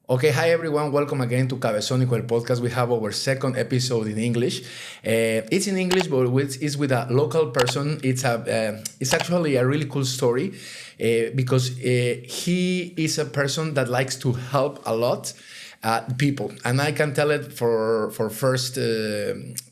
Okay, hi everyone. Welcome again to Cabezonico El Podcast. We have our second episode in English. It's in English, but it's with a local person. It's actually a really cool story because he is a person that likes to help a lot people, and I can tell it for first.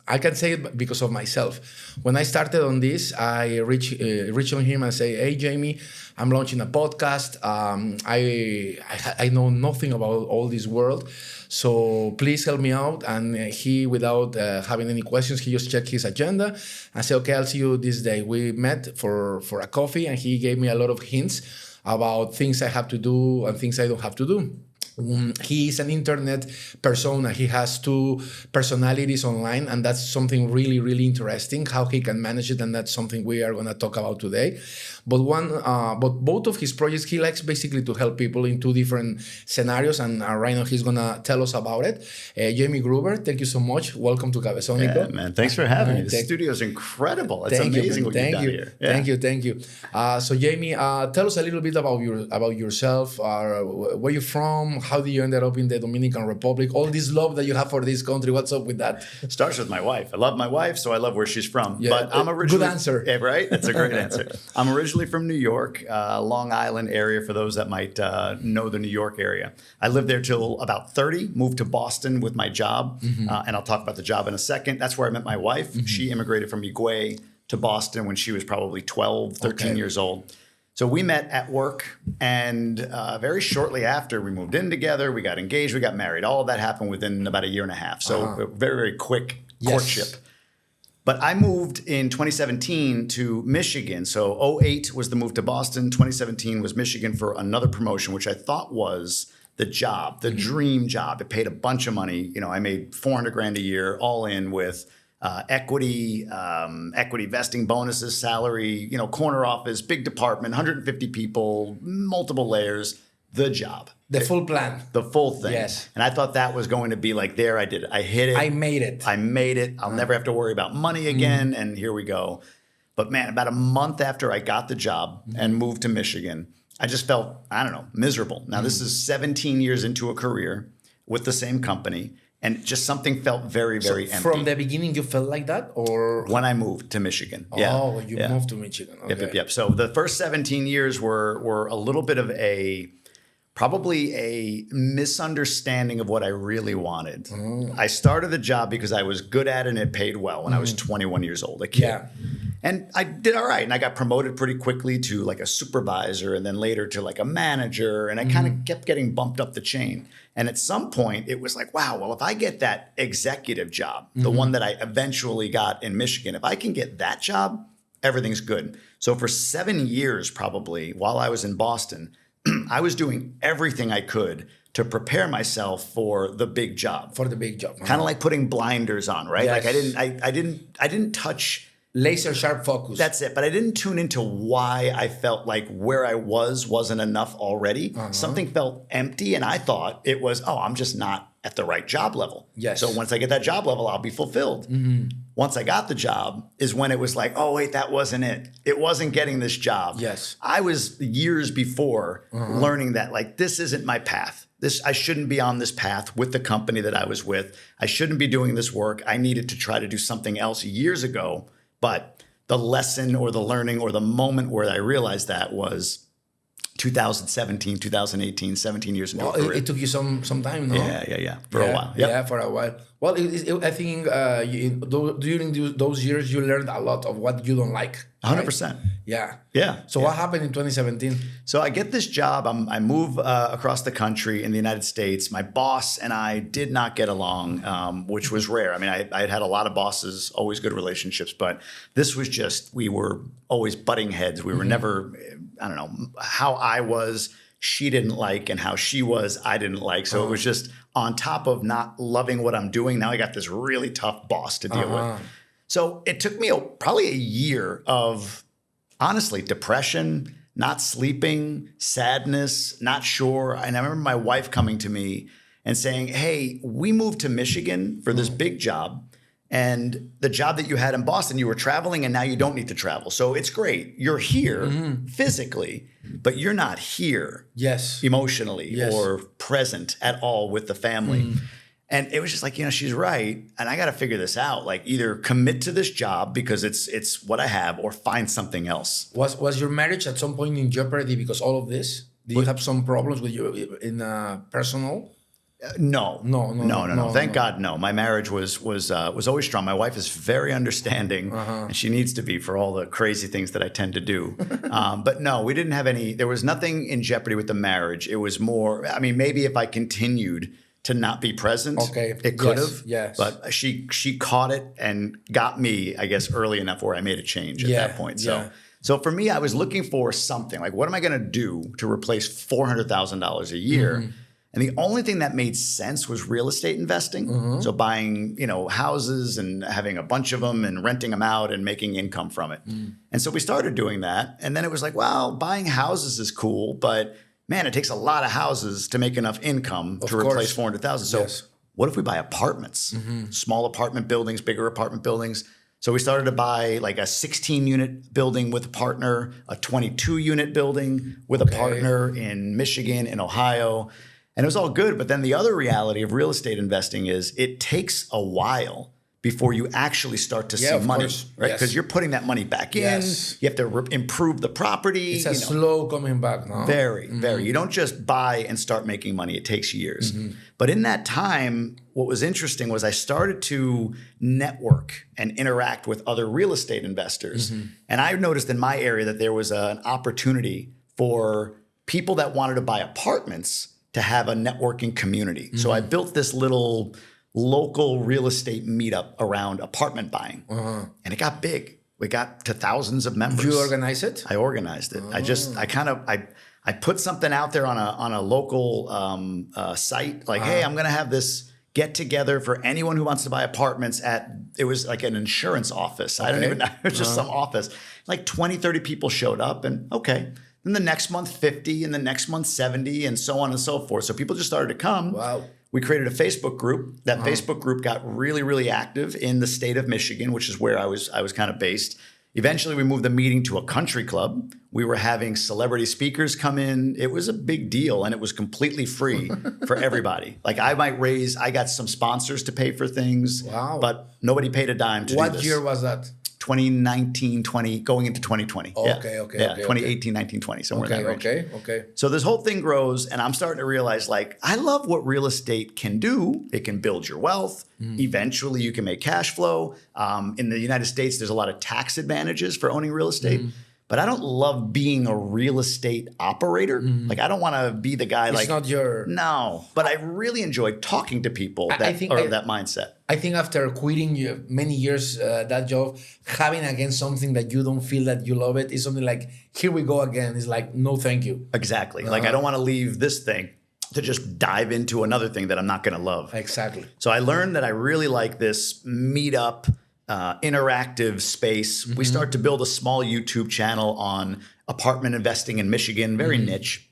I can say it because of myself. When I started on this, I reach on him and say, "Hey, Jamie, I'm launching a podcast. I know nothing about all this world, so please help me out." And he, without having any questions, he just checked his agenda and said, "Okay, I'll see you this day." We met for a coffee, and he gave me a lot of hints about things I have to do and things I don't have to do. He is an internet persona. He has two personalities online, and that's something really, really interesting, how he can manage it, and that's something we are going to talk about today. But both of his projects, he likes basically to help people in two different scenarios, and right now he's going to tell us about it. Jamie Grueber, thank you so much. Welcome to Cabezonico. Yeah, man. Thanks for having me. The studio is incredible. It's amazing what you've done here. Yeah. Thank you. So Jamie, tell us a little bit about yourself. Where you're from? How did you end up in the Dominican Republic? All this love that you have for this country. What's up with that? Starts with my wife. I love my wife, so I love where she's from. Yeah, but I'm originally... Good answer. Yeah, right? That's a great answer. I'm originally from New York, Long Island area, for those that might know the New York area. I lived there till about 30, moved to Boston with my job, and I'll talk about the job in a second. That's where I met my wife. She immigrated from Uruguay to Boston when she was probably 12, 13 years old. So we met at work, and very shortly after, we moved in together, we got engaged, we got married. All of that happened within about a year and a half. So very, very quick courtship. But I moved in 2017 to Michigan. So 2008 was the move to Boston. 2017 was Michigan for another promotion, which I thought was the job, the dream job. It paid a bunch of money. You know, I made $400,000 a year, all in with equity vesting, bonuses, salary, corner office, big department, 150 people, multiple layers, the job. The full plan. The full thing. Yes. And I thought that was going to be like, there, I did it. I hit it. I made it. I'll never have to worry about money again. And here we go. But man, about a month after I got the job and moved to Michigan, I just felt, miserable. Now, this is 17 years into a career with the same company. And just something felt very, very empty. From the beginning, you felt like that? Or when I moved to Michigan. Oh, you moved to Michigan. Okay. Yep. So the first 17 years were a little bit of probably a misunderstanding of what I really wanted. I started the job because I was good at it and it paid well when I was 21 years old, a kid. Yeah. And I did all right. And I got promoted pretty quickly to like a supervisor and then later to like a manager. And I kind of kept getting bumped up the chain. And at some point it was like, wow, well, if I get that executive job, the one that I eventually got in Michigan, if I can get that job, everything's good. So for 7 years, probably while I was in Boston, I was doing everything I could to prepare myself for the big job. For the big job. Kind of like putting blinders on, right? Yes. Like I didn't touch laser sharp focus. That's it. But I didn't tune into why I felt like where I wasn't enough already. Something felt empty, and I thought it was, I'm just not at the right job level. Yes. So once I get that job level, I'll be fulfilled. Once I got the job is when it was like, oh, wait, that wasn't it. It wasn't getting this job. Yes. I was years before learning that, like, this isn't my path. I shouldn't be on this path with the company that I was with. I shouldn't be doing this work. I needed to try to do something else years ago. But the lesson or the learning or the moment where I realized that was 2017, 2018, 17 years into a career. It took you some time, no? Yeah. For a while. Yep. Yeah, for a while. Well, I think during those years, you learned a lot of what you don't like. 100%. Right? Yeah. So what happened in 2017? So I get this job. I move across the country in the United States. My boss and I did not get along, which was rare. I mean, I had a lot of bosses, always good relationships, but this was just, we were always butting heads. We were never, how I was, she didn't like, and how she was, I didn't like. So it was just on top of not loving what I'm doing. Now I got this really tough boss to deal with. So it took me probably a year of, honestly, depression, not sleeping, sadness, not sure. And I remember my wife coming to me and saying, hey, we moved to Michigan for this big job. And the job that you had in Boston, you were traveling and now you don't need to travel. So it's great. You're here physically, but you're not here emotionally or present at all with the family. And it was just like, she's right. And I got to figure this out. Like either commit to this job because it's what I have or find something else. Was your marriage at some point in jeopardy because all of this? Did you have some problems with your in personal? No. Thank God, no. My marriage was always strong. My wife is very understanding, and she needs to be for all the crazy things that I tend to do. But no, we didn't have any. There was nothing in jeopardy with the marriage. It was more. I mean, maybe if I continued to not be present, it could have. Yes. But she caught it and got me, I guess, early enough where I made a change at that point. So for me, I was looking for something like, what am I going to do to replace $400,000 a year? And the only thing that made sense was real estate investing. So buying, houses and having a bunch of them and renting them out and making income from it. And so we started doing that. And then it was like, well, buying houses is cool, but man, it takes a lot of houses to make enough income to replace 400,000. So what if we buy apartments, small apartment buildings, bigger apartment buildings? So we started to buy like a 16-unit building with a partner, a 22-unit building with a partner in Michigan, in Ohio. And it was all good. But then the other reality of real estate investing is it takes a while before you actually start to see money, right? Because you're putting that money back in. You have to improve the property. It's a slow coming back, no? Very. You don't just buy and start making money. It takes years. But in that time, what was interesting was I started to network and interact with other real estate investors. And I noticed in my area that there was an opportunity for people that wanted to buy apartments to have a networking community. So I built this little local real estate meetup around apartment buying. And it got big. We got to thousands of members. You organize it? I organized it. I put something out there on a local site, like, hey, I'm going to have this get together for anyone who wants to buy apartments it was like an insurance office. I don't even know. It was just some office. Like 20, 30 people showed up and Then the next month, 50, and the next month, 70, and so on and so forth. So people just started to come. Wow. We created a Facebook group. That Facebook group got really, really active in the state of Michigan, which is where I was kind of based. Eventually, we moved the meeting to a country club. We were having celebrity speakers come in. It was a big deal, and it was completely free for everybody. Like I got some sponsors to pay for things, but nobody paid a dime to do this. What year was that? 2019, 20, going into 2020. Okay. 2018, 19, 20, somewhere in that range. Okay. So this whole thing grows, and I'm starting to realize, like, I love what real estate can do. It can build your wealth. Eventually, you can make cash flow. In the United States, there's a lot of tax advantages for owning real estate. But I don't love being a real estate operator. Like, I don't want to be the guy it's not your... No, but I really enjoy talking to people that are of that mindset. I think after quitting many years that job, having again something that you don't feel that you love it is something like, here we go again. It's like, no, thank you. Exactly. Like, I don't want to leave this thing to just dive into another thing that I'm not going to love. Exactly. So I learned that I really like this meetup, interactive space. We start to build a small YouTube channel on apartment investing in Michigan, very niche.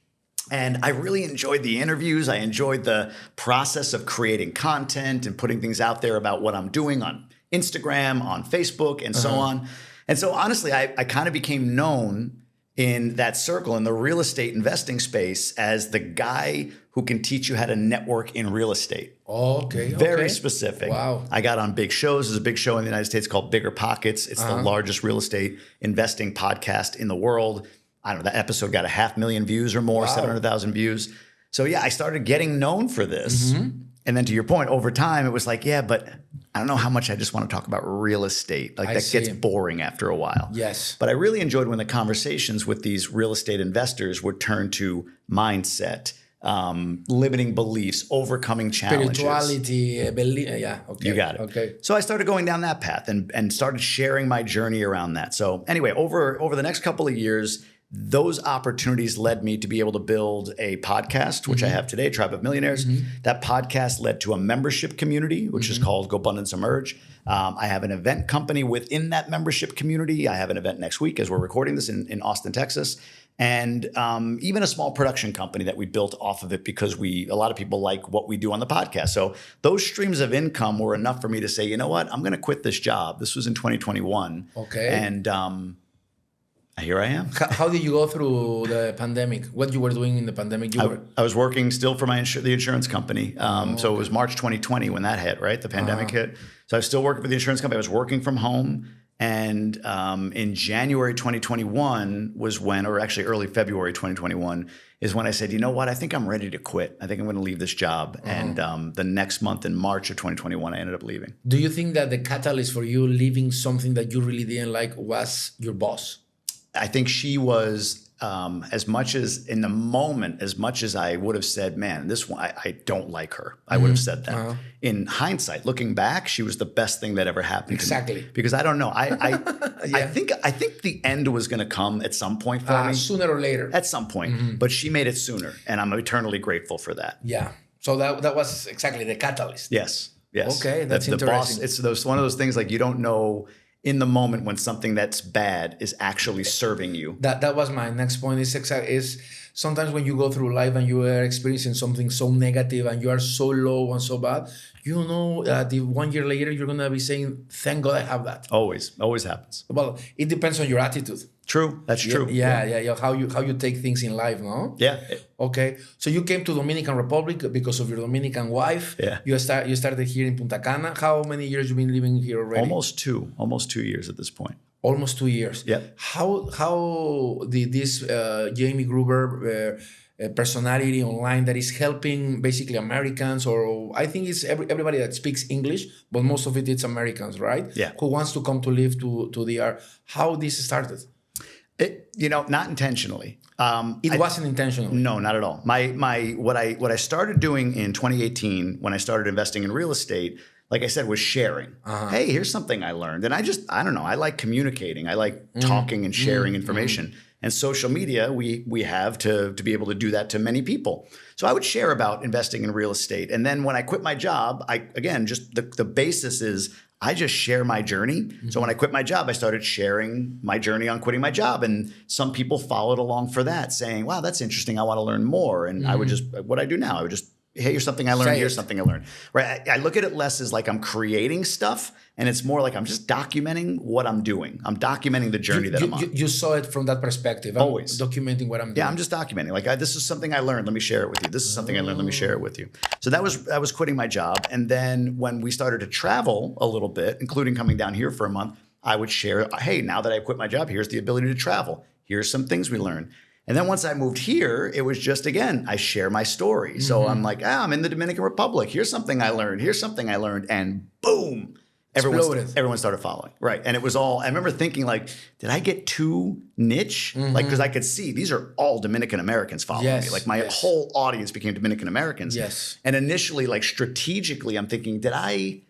And I really enjoyed the interviews. I enjoyed the process of creating content and putting things out there about what I'm doing on Instagram, on Facebook, and so on. And so honestly, I kind of became known in that circle, in the real estate investing space, as the guy who can teach you how to network in real estate. Very specific. Wow. I got on big shows. There's a big show in the United States called Bigger Pockets. It's the largest real estate investing podcast in the world. I don't know, that episode got 500,000 views or more, 700,000 views. So yeah, I started getting known for this. And then to your point, over time, it was like, but I don't know how much I just want to talk about real estate. Like that gets boring after a while. Yes. But I really enjoyed when the conversations with these real estate investors would turn to mindset, limiting beliefs, overcoming challenges. Spirituality, belief. You got it. Okay. So I started going down that path and started sharing my journey around that. So anyway, over the next couple of years, those opportunities led me to be able to build a podcast, which I have today, Tribe of Millionaires. That podcast led to a membership community, which is called Go Abundance Emerge. I have an event company within that membership community. I have an event next week as we're recording this in Austin, Texas. And even a small production company that we built off of it because a lot of people like what we do on the podcast. So those streams of income were enough for me to say, you know what, I'm going to quit this job. This was in 2021. Okay. And here I am. How did you go through the pandemic? What you were doing in the pandemic? I was working still for the insurance company. So it was March 2020 when that hit, right? The pandemic hit. So I was still working for the insurance company. I was working from home. And in January 2021 was when, or actually early February 2021, is when I said, you know what? I think I'm ready to quit. I think I'm going to leave this job. And the next month in March of 2021, I ended up leaving. Do you think that the catalyst for you leaving something that you really didn't like was your boss? I think she was, as much as in the moment, as much as I would have said, man, this one, I don't like her. I would have said that. In hindsight, looking back, she was the best thing that ever happened to me. Because I don't know. I think the end was going to come at some point for me. Sooner or later. At some point. But she made it sooner. And I'm eternally grateful for that. Yeah. So that was exactly the catalyst. Yes. Okay, that's interesting. The boss, it's one of those things like you don't know in the moment when something that's bad is actually serving you. That was my next point. Is sometimes when you go through life and you are experiencing something so negative and you are so low and so bad, you know that 1 year later you're gonna be saying, "Thank God I have that." Always happens. Well, it depends on your attitude. True, that's true. Yeah. How you take things in life, no? Yeah. Okay. So you came to Dominican Republic because of your Dominican wife. Yeah. You started here in Punta Cana. How many years you been living here already? Almost 2 years at this point. Almost 2 years. Yeah. How did this Jamie Grueber personality online that is helping basically Americans, or I think it's everybody that speaks English, but most of it's Americans, right? Yeah. Who wants to come to live to DR? How this started? Not intentionally. It wasn't intentional. No, not at all. What I started doing in 2018 when I started investing in real estate, like I said, was sharing. Hey, here's something I learned. And I don't know, I like communicating. I like talking and sharing information. And social media, we have to be able to do that to many people. So I would share about investing in real estate. And then when I quit my job, the basis is I just share my journey. So when I quit my job, I started sharing my journey on quitting my job. And some people followed along for that, saying, wow, that's interesting. I want to learn more. And I would just, what I do now, I would just, hey, here's something I learned. Here's something I learned. Right? I look at it less as like I'm creating stuff, and it's more like I'm just documenting what I'm doing. I'm documenting the journey that I'm on. You saw it from that perspective. Always. Documenting what I'm doing. Yeah, I'm just documenting. Like, this is something I learned. Let me share it with you. This is something I learned. Let me share it with you. So that was quitting my job. And then when we started to travel a little bit, including coming down here for a month, I would share, hey, now that I quit my job, here's the ability to travel. Here's some things we learned. And then once I moved here, it was just, again, I share my story. So I'm like, I'm in the Dominican Republic. Here's something I learned. Here's something I learned. And boom, everyone started following. Right. And it was all, I remember thinking like, did I get too niche? Like, because I could see these are all Dominican Americans following me. Like my whole audience became Dominican Americans. Yes. And initially, like strategically, I'm thinking, did I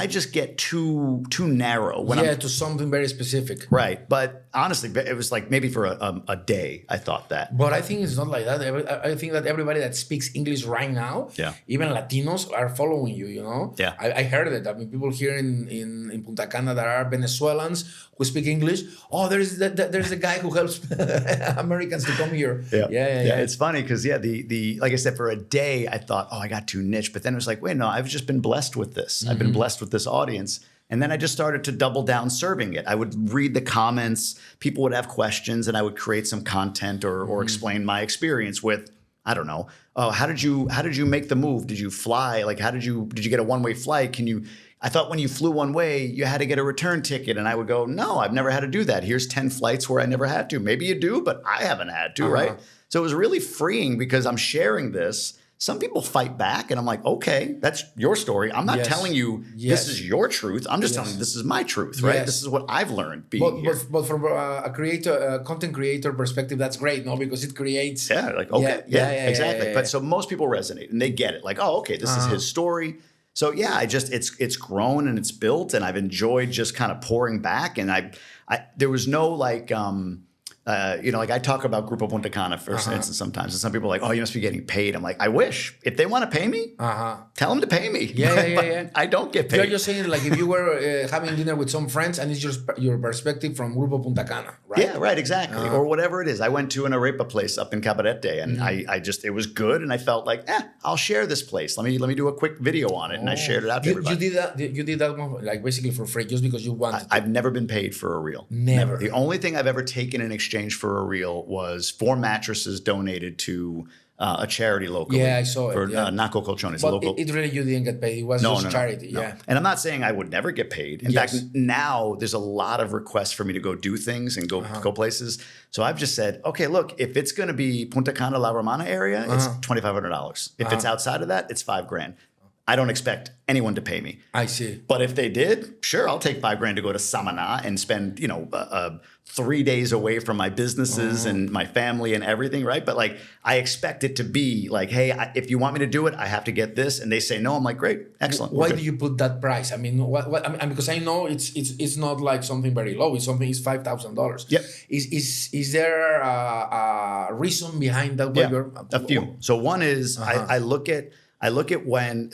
just get too narrow? To something very specific. Right. But honestly, it was like maybe for a day, I thought that. But I think it's not like that. I think that everybody that speaks English right now, even Latinos, are following you, you know? Yeah. I heard it. I mean, people here in Punta Cana that are Venezuelans who speak English. Oh, there's a guy who helps Americans to come here. Yeah. It's funny because, the like I said, for a day, I thought, I got too niche. But then it was like, wait, no, I've just been blessed with this. I've been blessed with this audience. And then I just started to double down serving it. I would read the comments, people would have questions, and I would create some content or explain my experience with, I don't know, how did you make the move? Did you fly? Like, did you get a one-way flight? I thought when you flew one way, you had to get a return ticket. And I would go, no, I've never had to do that. Here's 10 flights where I never had to. Maybe you do, but I haven't had to, right? So it was really freeing because I'm sharing this. Some people fight back, and I'm like, okay, that's your story. I'm not telling you this is your truth. I'm just telling you this is my truth, right? This is what I've learned being here. But from a content creator perspective, that's great, no? Because it creates... Exactly. But so most people resonate, and they get it. Like, okay, this is his story. So it's grown and it's built, and I've enjoyed just kind of pouring back. And there was no like... like I talk about Grupo Punta Cana, for instance, sometimes, and some people are like, oh, you must be getting paid. I'm like, I wish. If they want to pay me, tell them to pay me. Yeah. I don't get paid. You're just saying, like, if you were having dinner with some friends and it's just your perspective from Grupo Punta Cana, right? Yeah, right, exactly. Or whatever it is. I went to an arepa place up in Cabarete, and it was good, and I felt like, I'll share this place. Let me do a quick video on it, and I shared it out to everybody. You did that one, like, basically for free, just because you wanted to. I've never been paid for a reel. Never. The only thing I've ever taken in exchange for a reel was 4 mattresses donated to a charity locally. Yeah, I saw it. For yeah. Naco Colchones. But local. It really, you didn't get paid. It was just charity. No. Yeah. And I'm not saying I would never get paid. In fact, now there's a lot of requests for me to go do things and go places. So I've just said, okay, look, if it's going to be Punta Cana, La Romana area, it's $2,500. If it's outside of that, it's $5,000. I don't expect anyone to pay me. I see. But if they did, sure, I'll take $5,000 to go to Samana and spend, 3 days away from my businesses and my family and everything, right? But like, I expect it to be like, hey, if you want me to do it, I have to get this. And they say no. I'm like, great, excellent. Why do you put that price? I mean, because I know it's not like something very low. It's $5,000. Yep. Is there a reason behind that? Yeah, a few. So one is I look at when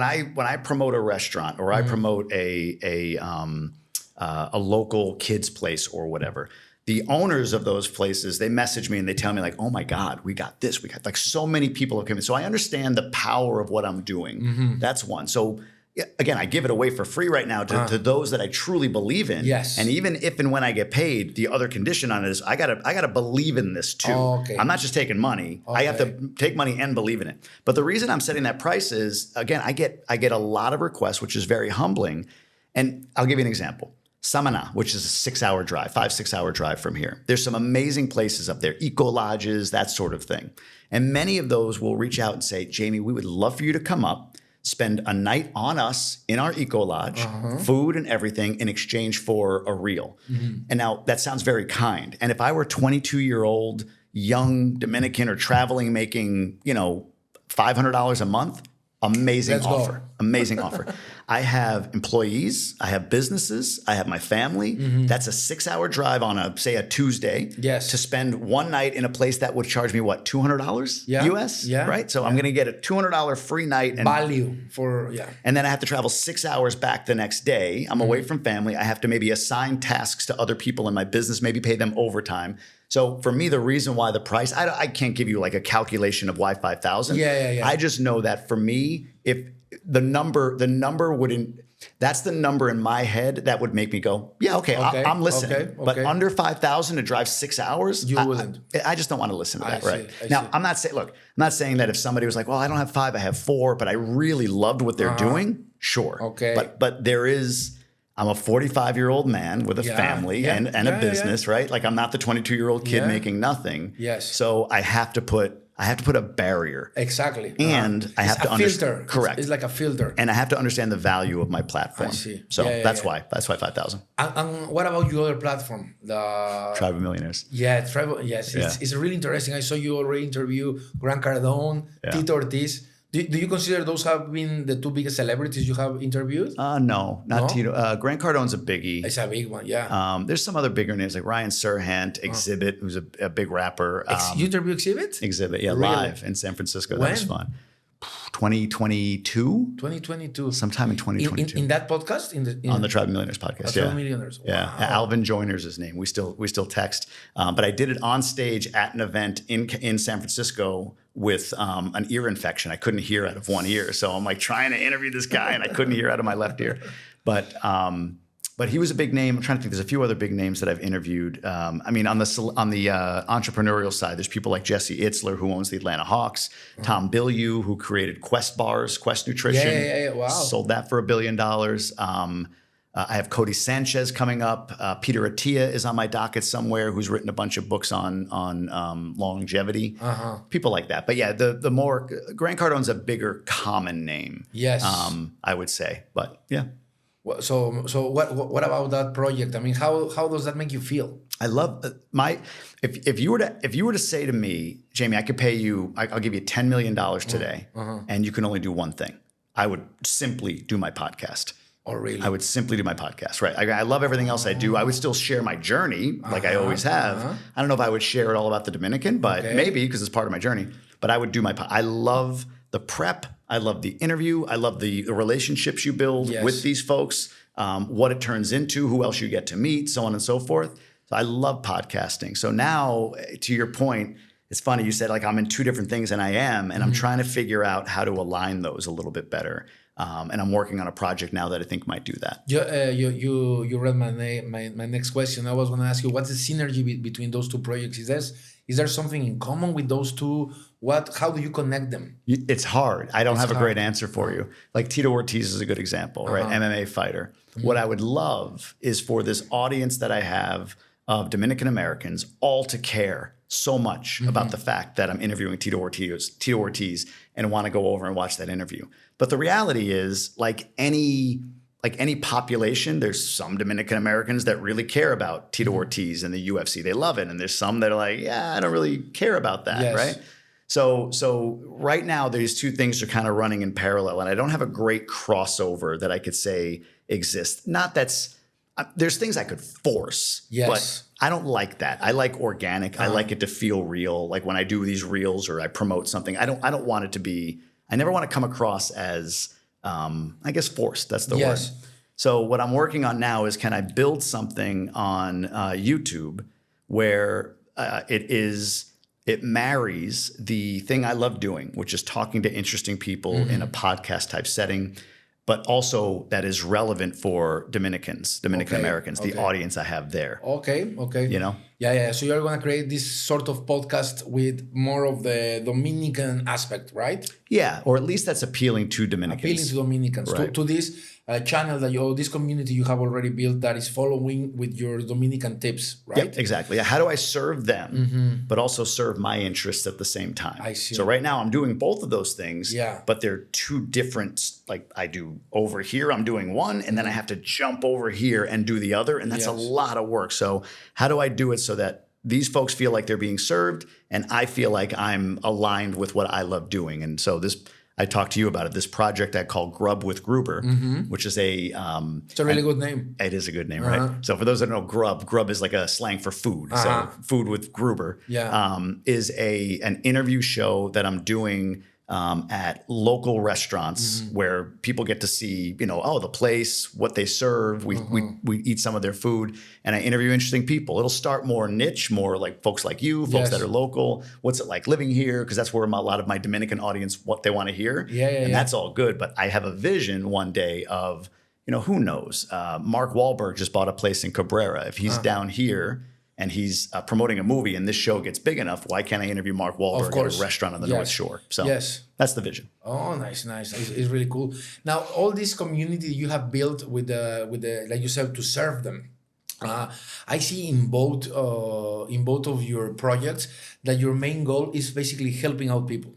I promote a restaurant or I promote a local kids place or whatever, the owners of those places, they message me and they tell me like, oh my God, we got this. We got like so many people have come in. So I understand the power of what I'm doing. That's one. So again, I give it away for free right now to those that I truly believe in. Yes. And even if and when I get paid, the other condition on it is I gotta believe in this too. Okay. I'm not just taking money. Okay. I have to take money and believe in it. But the reason I'm setting that price is, again, I get a lot of requests, which is very humbling. And I'll give you an example. Samana, which is a 6-hour drive, 5-6-hour drive from here. There's some amazing places up there, eco lodges, that sort of thing. And many of those will reach out and say, Jamie, we would love for you to come up, spend a night on us in our eco lodge, food and everything in exchange for a reel. And now that sounds very kind. And if I were a 22-year-old young Dominican or traveling, making, $500 a month, amazing offer. Amazing offer. I have employees, I have businesses, I have my family. That's a 6-hour drive on a Tuesday to spend one night in a place that would charge me what, $200 US? Yeah. Right? So I'm going to get a $200 free night. And value for, And then I have to travel 6 hours back the next day. I'm away from family. I have to maybe assign tasks to other people in my business, maybe pay them overtime. So for me, the reason why the price, I can't give you like a calculation of why 5,000. Yeah. I just know that for me, if the number wouldn't, that's the number in my head that would make me go, I'm listening. Okay. But under 5,000 to drive 6 hours, you wouldn't. I just don't want to listen to that, right? I now, see. I'm not saying that if somebody was like, well, I don't have 5, I have 4, but I really loved what they're doing, sure. Okay. But I'm a 45-year-old man with a family and a business, right? Like I'm not the 22-year-old kid making nothing. Yes. So I have to put a barrier. Exactly. And I have to understand. Filter. Correct. It's like a filter. And I have to understand the value of my platform. I see. So that's why 5,000. And what about your other platform? The Tribe of Millionaires. Yeah, Tribe. Yes, it's really interesting. I saw you already interview Grant Cardone, Tito Ortiz. Do you consider those have been the 2 biggest celebrities you have interviewed? No, not Tito. Grant Cardone's a biggie. It's a big one, yeah. There's some other bigger names like Ryan Serhant, Exhibit, who's a big rapper. You interview Exhibit? Exhibit, really? Live in San Francisco. When? That was fun. 2022? 2022. Sometime in 2022. In that podcast? On the Tribe of Millionaires podcast, Tribe of Millionaires. Wow. Yeah, Alvin Joyner's his name. We still text. But I did it on stage at an event in San Francisco with an ear infection. I couldn't hear out of one ear. So I'm like trying to interview this guy and I couldn't hear out of my left ear. But he was a big name. I'm trying to think. There's a few other big names that I've interviewed. On the entrepreneurial side, there's people like Jesse Itzler, who owns the Atlanta Hawks, Tom Bilyeu, who created Quest Bars, Quest Nutrition. Yeah. Wow. Sold that for $1 billion. I have Cody Sanchez coming up. Peter Attia is on my docket somewhere, who's written a bunch of books on longevity. People like that. But yeah, the more Grant Cardone's a bigger common name. Yes. I would say. But yeah. So what about that project? I mean, how does that make you feel? I love if you were to say to me, Jamie, I could pay you, I'll give you $10 million today, and you can only do one thing. I would simply do my podcast. Oh, really? I would simply do my podcast, right? I love everything else I do. I would still share my journey like I always have. I don't know if I would share it all about the Dominican, but maybe because it's part of my journey. But I would do I love the prep. I love the interview. I love the relationships you build with these folks, what it turns into, who else you get to meet, so on and so forth. So I love podcasting. So now, to your point, it's funny. You said like I'm in two different things, and I am, and I'm trying to figure out how to align those a little bit better. And I'm working on a project now that I think might do that. You read my next question. I was going to ask you, what's the synergy between those two projects? Is there something in common with those two? How do you connect them? It's hard. I don't have a great answer for you. Like Tito Ortiz is a good example, right? MMA fighter. What I would love is for this audience that I have of Dominican Americans all to care so much about the fact that I'm interviewing Tito Ortiz and want to go over and watch that interview. But the reality is, like any population, there's some Dominican Americans that really care about Tito Ortiz and the UFC. They love it. And there's some that are like, yeah, I don't really care about that, right? So right now, these two things are kind of running in parallel. And I don't have a great crossover that I could say exists. There's things I could force, but I don't like that. I like organic. I like it to feel real. Like when I do these reels or I promote something, I don't want it to be, I never want to come across as, I guess, forced. That's the word. So what I'm working on now is, can I build something on YouTube where it marries the thing I love doing, which is talking to interesting people in a podcast type setting, but also that is relevant for Dominican Americans, the audience I have there. Okay. You know? Yeah. So you're going to create this sort of podcast with more of the Dominican aspect, right? Yeah, or at least that's appealing to Dominicans. Appealing to Dominicans. Right. To this channel this community you have already built that is following with your Dominican tips, right? Yep, exactly. How do I serve them, but also serve my interests at the same time? I see. So right now I'm doing both of those things, but they're two different, like I do over here, I'm doing one, and then I have to jump over here and do the other, and that's a lot of work. So how do I do it so that these folks feel like they're being served and I feel like I'm aligned with what I love doing? And so I talked to you about it, this project I call Grub with Grueber, which is it's a really good name. It is a good name, right? So for those that don't know Grub is like a slang for food. So Food with Grueber is an interview show that I'm doing at local restaurants where people get to see, the place, what they serve. We eat some of their food, and I interview interesting people. It'll start more niche, more like folks like you, folks that are local. What's it like living here? Because that's where a lot of my Dominican audience, what they want to hear. And that's all good. But I have a vision one day of, who knows? Mark Wahlberg just bought a place in Cabrera. If he's down here and he's promoting a movie and this show gets big enough, why can't I interview Mark Wahlberg at a restaurant on the North Shore? So that's the vision. Oh, nice. It's really cool. Now, all this community you have built with the like you said, to serve them. I see in both of your projects that your main goal is basically helping out people.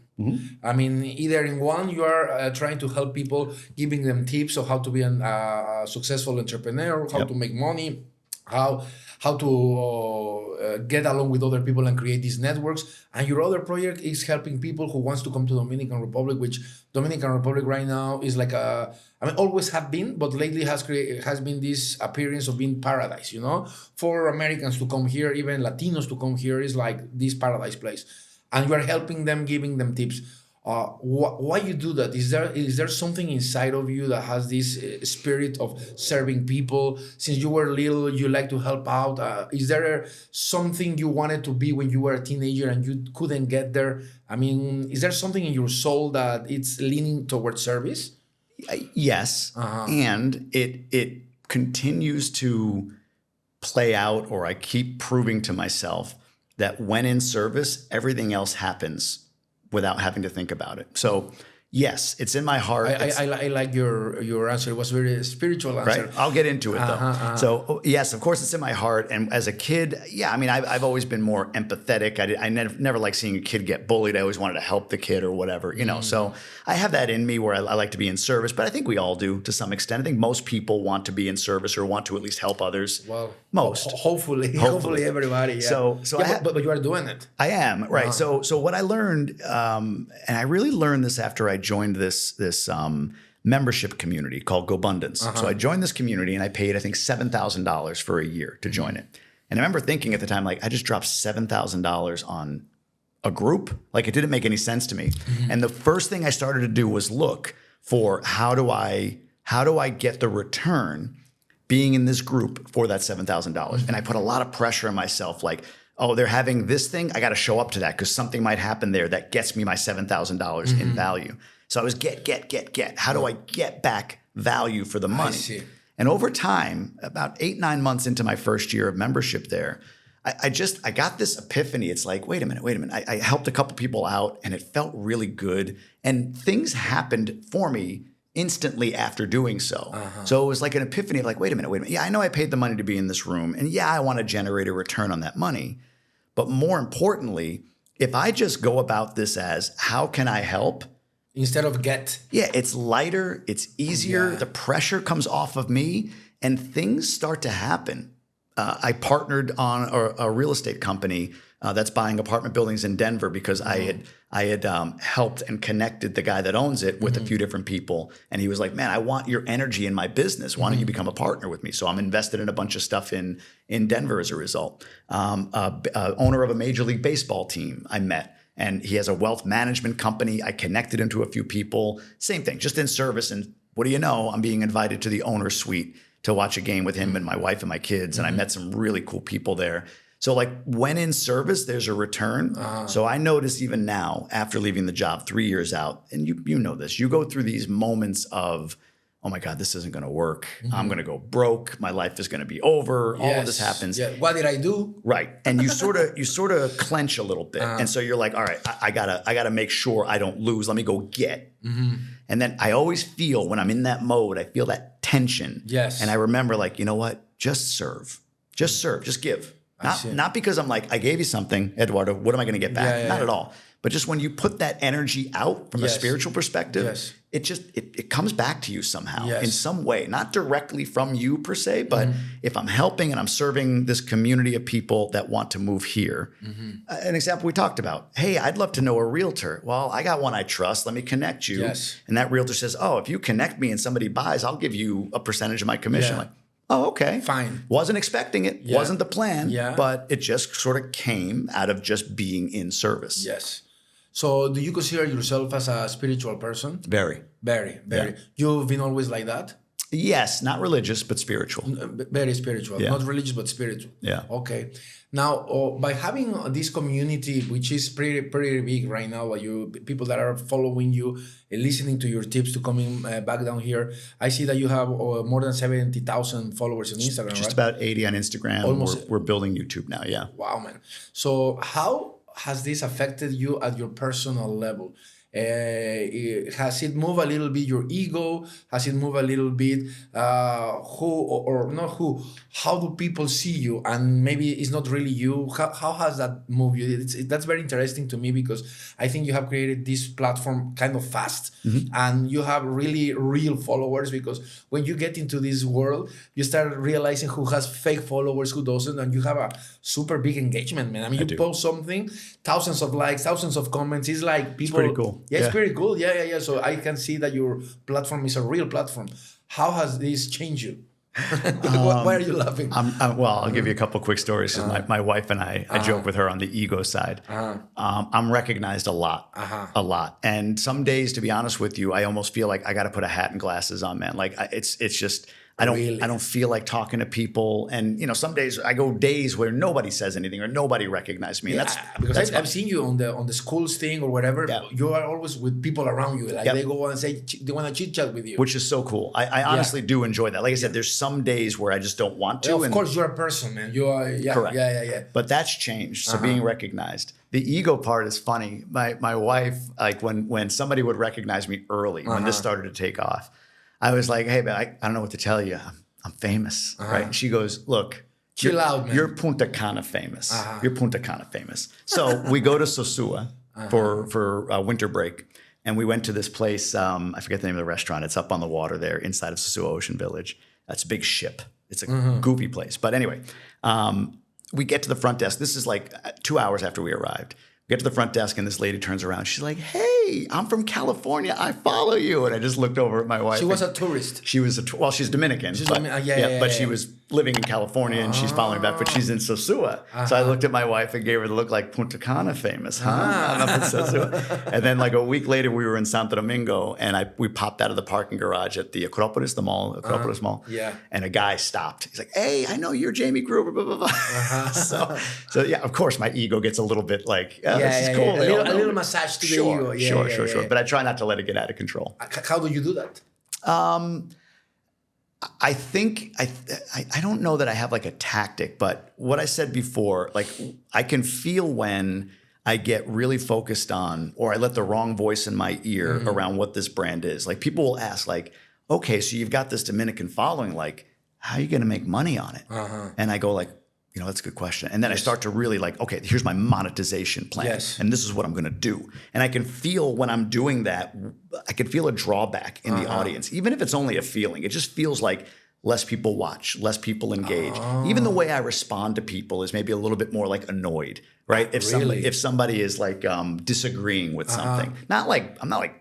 I mean, either in one, you are trying to help people, giving them tips of how to be a successful entrepreneur, how to make money, how to get along with other people and create these networks. And your other project is helping people who wants to come to Dominican Republic, which Dominican Republic right now is like always have been, but lately has been this appearance of being paradise, for Americans to come here, even Latinos to come here is like this paradise place. And you are helping them, giving them tips. Why you do that? Is there something inside of you that has this spirit of serving people? Since you were little, you like to help out. Is there something you wanted to be when you were a teenager and you couldn't get there? I mean, is there something in your soul that it's leaning towards service? Yes, and it continues to play out, or I keep proving to myself that when in service, everything else happens without having to think about it. So yes, it's in my heart. I like your answer. It was a very spiritual answer. Right? I'll get into it though. So yes, of course it's in my heart. And as a kid, I've always been more empathetic. I never liked seeing a kid get bullied. I always wanted to help the kid or whatever, So I have that in me where I like to be in service, but I think we all do to some extent. I think most people want to be in service or want to at least help others. Well, most. Hopefully everybody. Yeah. But you are doing it. I am, right. So what I learned, and I really learned this after I joined this membership community called GoBundance. So I joined this community and I paid, I think, $7,000 for a year to join it. And I remember thinking at the time, like, I just dropped $7,000 on a group. Like, it didn't make any sense to me. And the first thing I started to do was look for how do I get the return being in this group for that $7,000. And I put a lot of pressure on myself, like, oh, they're having this thing, I got to show up to that because something might happen there that gets me my $7,000 in value. So I was get. How do I get back value for the money? I see. And over time, about 8-9 months into my first year of membership there, I got this epiphany. It's like, wait a minute. I helped a couple people out and it felt really good. And things happened for me instantly after doing so. So it was like an epiphany of like, wait a minute. Yeah, I know I paid the money to be in this room. And yeah, I want to generate a return on that money. But more importantly, if I just go about this as how can I help? Instead of get. Yeah, it's lighter, it's easier, the pressure comes off of me, and things start to happen. I partnered on a real estate company that's buying apartment buildings in Denver because I had helped and connected the guy that owns it with a few different people. And he was like, man, I want your energy in my business. Why don't you become a partner with me? So I'm invested in a bunch of stuff in Denver as a result. Owner of a Major League Baseball team I met. And he has a wealth management company. I connected him to a few people. Same thing, just in service. And what do you know? I'm being invited to the owner's suite to watch a game with him and my wife and my kids. And I met some really cool people there. So like when in service, there's a return. So I notice even now, after leaving the job 3 years out, and you know this, you go through these moments of, oh my God, this isn't going to work. I'm going to go broke. My life is going to be over. All of this happens. Yeah. What did I do? Right. And you sort of clench a little bit. And so you're like, all right, I gotta make sure I don't lose. Let me go get. And then I always feel when I'm in that mode, I feel that tension. Yes. And I remember like, you know what? Just serve, just give. Not because I'm like, I gave you something, Eduardo, what am I going to get back? Not at all. But just when you put that energy out from a spiritual perspective, it comes back to you somehow in some way, not directly from you per se, but if I'm helping and I'm serving this community of people that want to move here. An example we talked about, hey, I'd love to know a realtor. Well, I got one I trust. Let me connect you. And that realtor says, oh, if you connect me and somebody buys, I'll give you a percentage of my commission. Like, oh, okay. Fine. Wasn't expecting it. Wasn't the plan. But it just sort of came out of just being in service. Yes. So do you consider yourself as a spiritual person? Very. You've been always like that? Yes. Not religious, but spiritual. Very spiritual. Not religious, but spiritual. Yeah. Okay. Now, by having this community, which is pretty big right now, people that are following you, listening to your tips to coming back down here, I see that you have more than 70,000 followers on Instagram, Just about 80 on Instagram. Almost. We're building YouTube now, yeah. Wow, man. So how has this affected you at your personal level? Has it moved a little bit your ego? Has it moved a little bit how do people see you? And maybe it's not really you. How has that moved you? That's very interesting to me because I think you have created this platform kind of fast and you have really real followers, because when you get into this world, you start realizing who has fake followers, who doesn't, and you have a super big engagement, man. I mean, you post something, thousands of likes, thousands of comments. It's like people... It's pretty cool. Yeah, it's pretty cool. Yeah. So I can see that your platform is a real platform. How has this changed you? Why are you laughing? Well, I'll give you a couple quick stories. My wife and I joke with her on the ego side. I'm recognized a lot. And some days, to be honest with you, I almost feel like I got to put a hat and glasses on, man. Like it's just... I don't feel like talking to people, and some days I go days where nobody says anything or nobody recognizes me. Yeah, because I've seen you on the schools thing or whatever. Yeah. You are always with people around you. Like they go and say they want to chit chat with you, which is so cool. I honestly do enjoy that. Like I said, there's some days where I just don't want to. Well, of course, you're a person, man. You are correct. Yeah. But that's changed. So being recognized. The ego part is funny. My wife, like when somebody would recognize me early when this started to take off, I was like, hey, man, I don't know what to tell you. I'm famous, right? And she goes, look, chill out, man. You're Punta Cana famous. You're Punta Cana famous. So we go to Sosua for winter break. And we went to this place, I forget the name of the restaurant. It's up on the water there inside of Sosua Ocean Village. That's a big ship. It's a goofy place. But anyway, we get to the front desk. This is like 2 hours after we arrived. Get to the front desk and this lady turns around. She's like, "Hey, I'm from California. I follow you." And I just looked over at my wife. She was a tourist. She was well, she's Dominican. But she was living in California and she's following back. But she's in Sosua. So I looked at my wife and gave her the look like Punta Cana famous, huh? I'm up in Sosua. And then like a week later, we were in Santo Domingo and we popped out of the parking garage at the Acropolis, the mall, Mall. Yeah. And a guy stopped. He's like, "Hey, I know you're Jamie Grueber, blah, blah, blah." So yeah, of course my ego gets a little bit like, this is cool. A little massage to the ego. Sure. But I try not to let it get out of control. How do you do that? I think I don't know that I have like a tactic, but what I said before, like I can feel when I get really focused on, or I let the wrong voice in my ear around what this brand is. Like people will ask like, "Okay, so you've got this Dominican following, like how are you going to make money on it?" And I go like, that's a good question. And then I start to really like, okay, here's my monetization plan. Yes. And this is what I'm going to do. And I can feel when I'm doing that, I can feel a drawback in the audience. Even if it's only a feeling, it just feels like less people watch, less people engage. Even the way I respond to people is maybe a little bit more like annoyed, right? If somebody is like disagreeing with something, I'm not like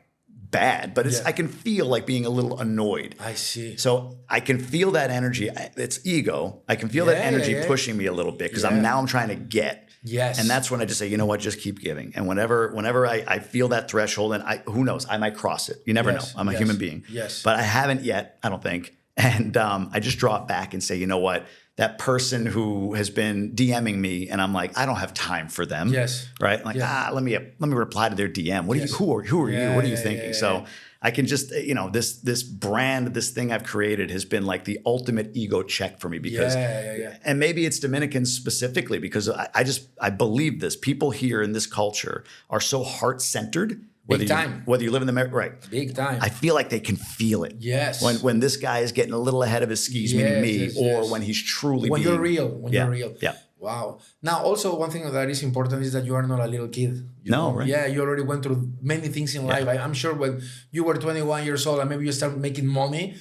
bad, but I can feel like being a little annoyed. I see. So I can feel that energy. It's ego. I can feel that energy pushing me a little bit because I'm trying to get. Yes. And that's when I just say, you know what, just keep giving. And whenever I feel that threshold, and who knows, I might cross it. You never know. I'm a human being. Yes. But I haven't yet, I don't think. And I just draw it back and say, you know what, that person who has been DMing me and I'm like, I don't have time for them. Yes. Right? Like, let me reply to their DM. Who are you? What are you thinking? So I can just, this brand, this thing I've created has been like the ultimate ego check for me because, and maybe it's Dominicans specifically because I believe this. People here in this culture are so heart-centered. Whether you live in the right, big time. I feel like they can feel it. Yes. When this guy is getting a little ahead of his skis, meaning me, or when he's truly when you're real. You're real. Yeah. Wow. Now, also one thing that is important is that you are not a little kid. Right? Yeah, you already went through many things in life. I'm sure when you were 21 years old and maybe you started making money,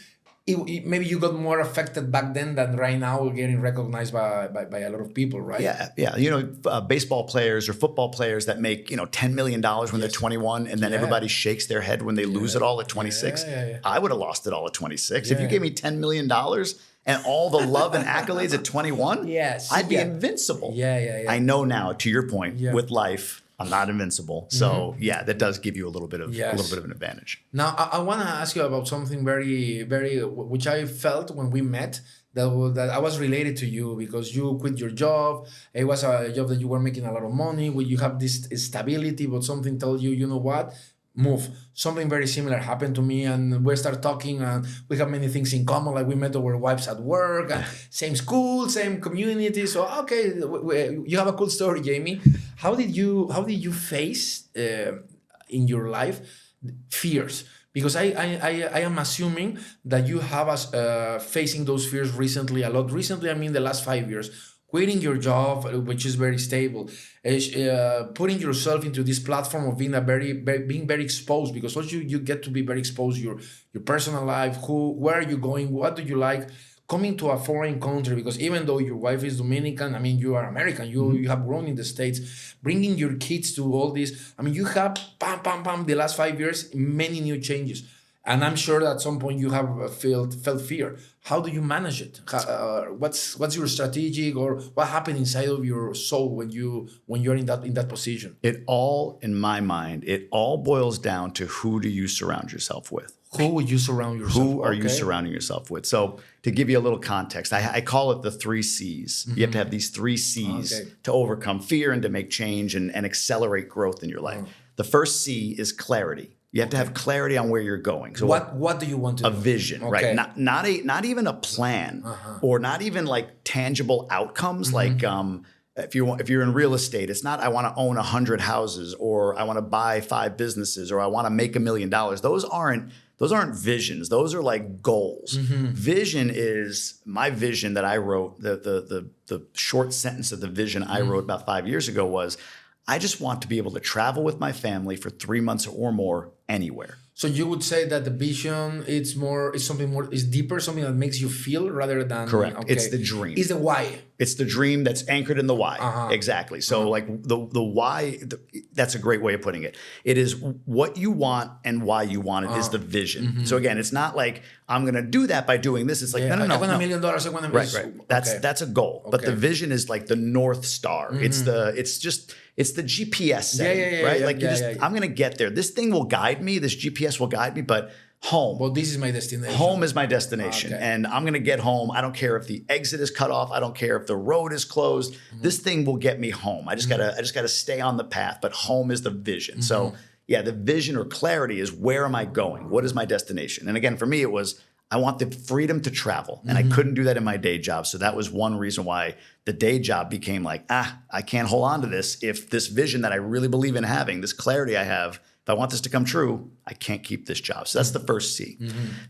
maybe you got more affected back then than right now getting recognized by a lot of people, right? Yeah. Baseball players or football players that make, $10 million when they're 21 and then everybody shakes their head when they lose it all at 26. I would have lost it all at 26. If you gave me $10 million and all the love and accolades at 21, I'd be invincible. I know now, to your point, with life, I'm not invincible. So that does give you a little bit of an advantage. Now, I want to ask you about something very, very, which I felt when we met, that I was related to you because you quit your job. It was a job that you were making a lot of money, where you have this stability, but something told you, you know what? Move. Something very similar happened to me, and we start talking, and we have many things in common. Like we met our wives at work, same school, same community. So okay, you have a cool story, Jamie. How did you face in your life fears? Because I am assuming that you have facing those fears recently a lot. Recently, I mean the last 5 years. Quitting your job, which is very stable, putting yourself into this platform of being being very exposed, because once you get to be very exposed, your personal life, where are you going, what do you like, coming to a foreign country, because even though your wife is Dominican, I mean, you are American, you have grown in the States, bringing your kids to all this, I mean, you have, the last 5 years, many new changes. And I'm sure that at some point you have felt fear. How do you manage it? What's your strategy, or what happened inside of your soul when you're in that position? In my mind, it all boils down to who do you surround yourself with? Who would you surround yourself with? Who are you surrounding yourself with? So to give you a little context, I call it the 3 C's. You have to have these 3 C's to overcome fear and to make change and accelerate growth in your life. The first C is clarity. You have to have clarity on where you're going. So what do you want to do? A vision, right? Not even a plan, or not even like tangible outcomes. Like if you're in real estate, it's not I want to own 100 houses, or I want to buy 5 businesses, or I want to make $1 million. Those aren't visions. Those are like goals. Vision is my vision that I wrote. The short sentence of the vision I wrote about 5 years ago was, I just want to be able to travel with my family for 3 months or more anywhere. So you would say that the vision is deeper, something that makes you feel rather than Correct. Okay. It's the dream. It's the why. It's the dream that's anchored in the why. Exactly. So like the why, that's a great way of putting it. It is what you want and why you want it is the vision. So again, it's not like I'm going to do that by doing this. It's like, no. I want $1 million. I want $1 million. Right. That's a goal. But the vision is like the North Star. It's the GPS setting, right? I'm going to get there. This thing will guide me. This GPS will guide me, but home. Well, this is my destination. Home is my destination. And I'm going to get home. I don't care if the exit is cut off. I don't care if the road is closed. This thing will get me home. I just gotta stay on the path, but home is the vision. So yeah, the vision or clarity is where am I going? What is my destination? And again, for me, it was, I want the freedom to travel. And I couldn't do that in my day job. So that was one reason why the day job became like, I can't hold on to this. If this vision that I really believe in having, this clarity I have, if I want this to come true, I can't keep this job. So that's the first C.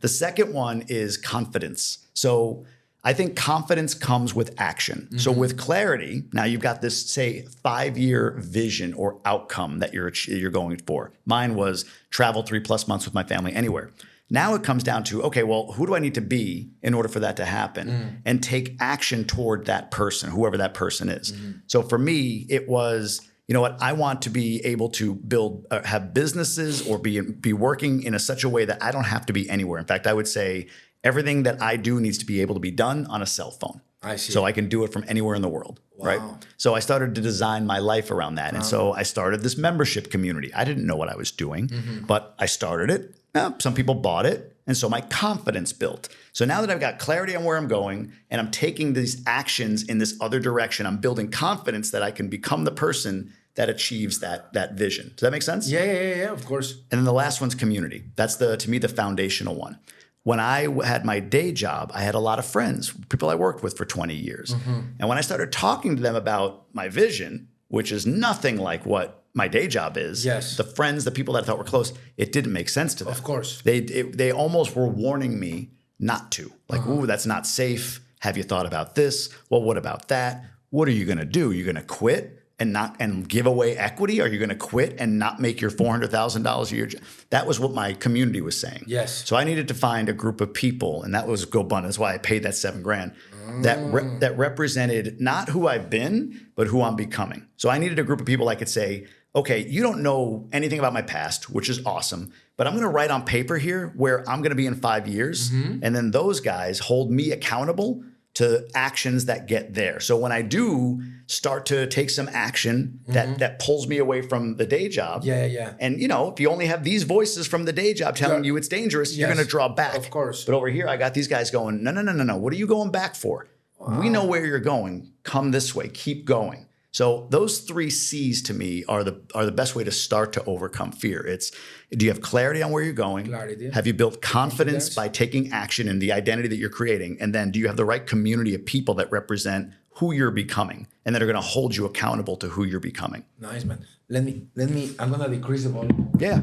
The second one is confidence. So I think confidence comes with action. So with clarity, now you've got this, say, 5-year vision or outcome that you're going for. Mine was travel 3+ months with my family anywhere. Now it comes down to, okay, well, who do I need to be in order for that to happen? And take action toward that person, whoever that person is. So for me, it was, you know what, I want to be able to build, have businesses or be working in such a way that I don't have to be anywhere. In fact, I would say everything that I do needs to be able to be done on a cell phone. I see. So I can do it from anywhere in the world, right? So I started to design my life around that. And so I started this membership community. I didn't know what I was doing, but I started it. Some people bought it. And so my confidence built. So now that I've got clarity on where I'm going and I'm taking these actions in this other direction, I'm building confidence that I can become the person that achieves that vision. Does that make sense? Yeah, of course. And then the last one's community. That's to me, the foundational one. When I had my day job, I had a lot of friends, people I worked with for 20 years. And when I started talking to them about my vision, which is nothing like what my day job is, the friends, the people that I thought were close, it didn't make sense to them. Of course. They almost were warning me not to. Like, ooh, that's not safe. Have you thought about this? Well, what about that? What are you going to do? You're going to quit and give away equity? Are you going to quit and not make your $400,000 a year? That was what my community was saying. Yes. So I needed to find a group of people, and that was GoBun. That's why I paid that $7,000. That represented not who I've been, but who I'm becoming. So I needed a group of people I could say, okay, you don't know anything about my past, which is awesome, but I'm going to write on paper here where I'm going to be in 5 years. And then those guys hold me accountable to actions that get there. So when I do start to take some action that pulls me away from the day job. And you know, if you only have these voices from the day job telling you it's dangerous, you're going to draw back. Of course. But over here, I got these guys going, no. What are you going back for? We know where you're going. Come this way. Keep going. So those 3 C's to me are the best way to start to overcome fear. It's, do you have clarity on where you're going? Clarity. Have you built confidence by taking action in the identity that you're creating? And then do you have the right community of people that represent who you're becoming and that are going to hold you accountable to who you're becoming? Nice, man. Let me, I'm going to decrease the volume. Yeah.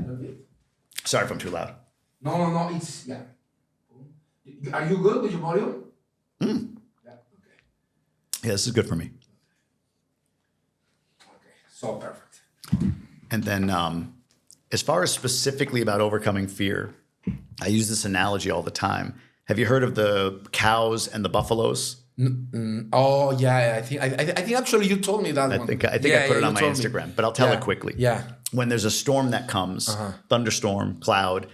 Sorry if I'm too loud. No. It's, Are you good with your volume? Yeah, okay. Yeah, this is good for me. So perfect. And then as far as specifically about overcoming fear, I use this analogy all the time. Have you heard of the cows and the buffaloes? Oh yeah, I think actually you told me that one. I think I put it on my Instagram, but I'll tell it quickly. Yeah. When there's a storm that comes, thunderstorm, cloud,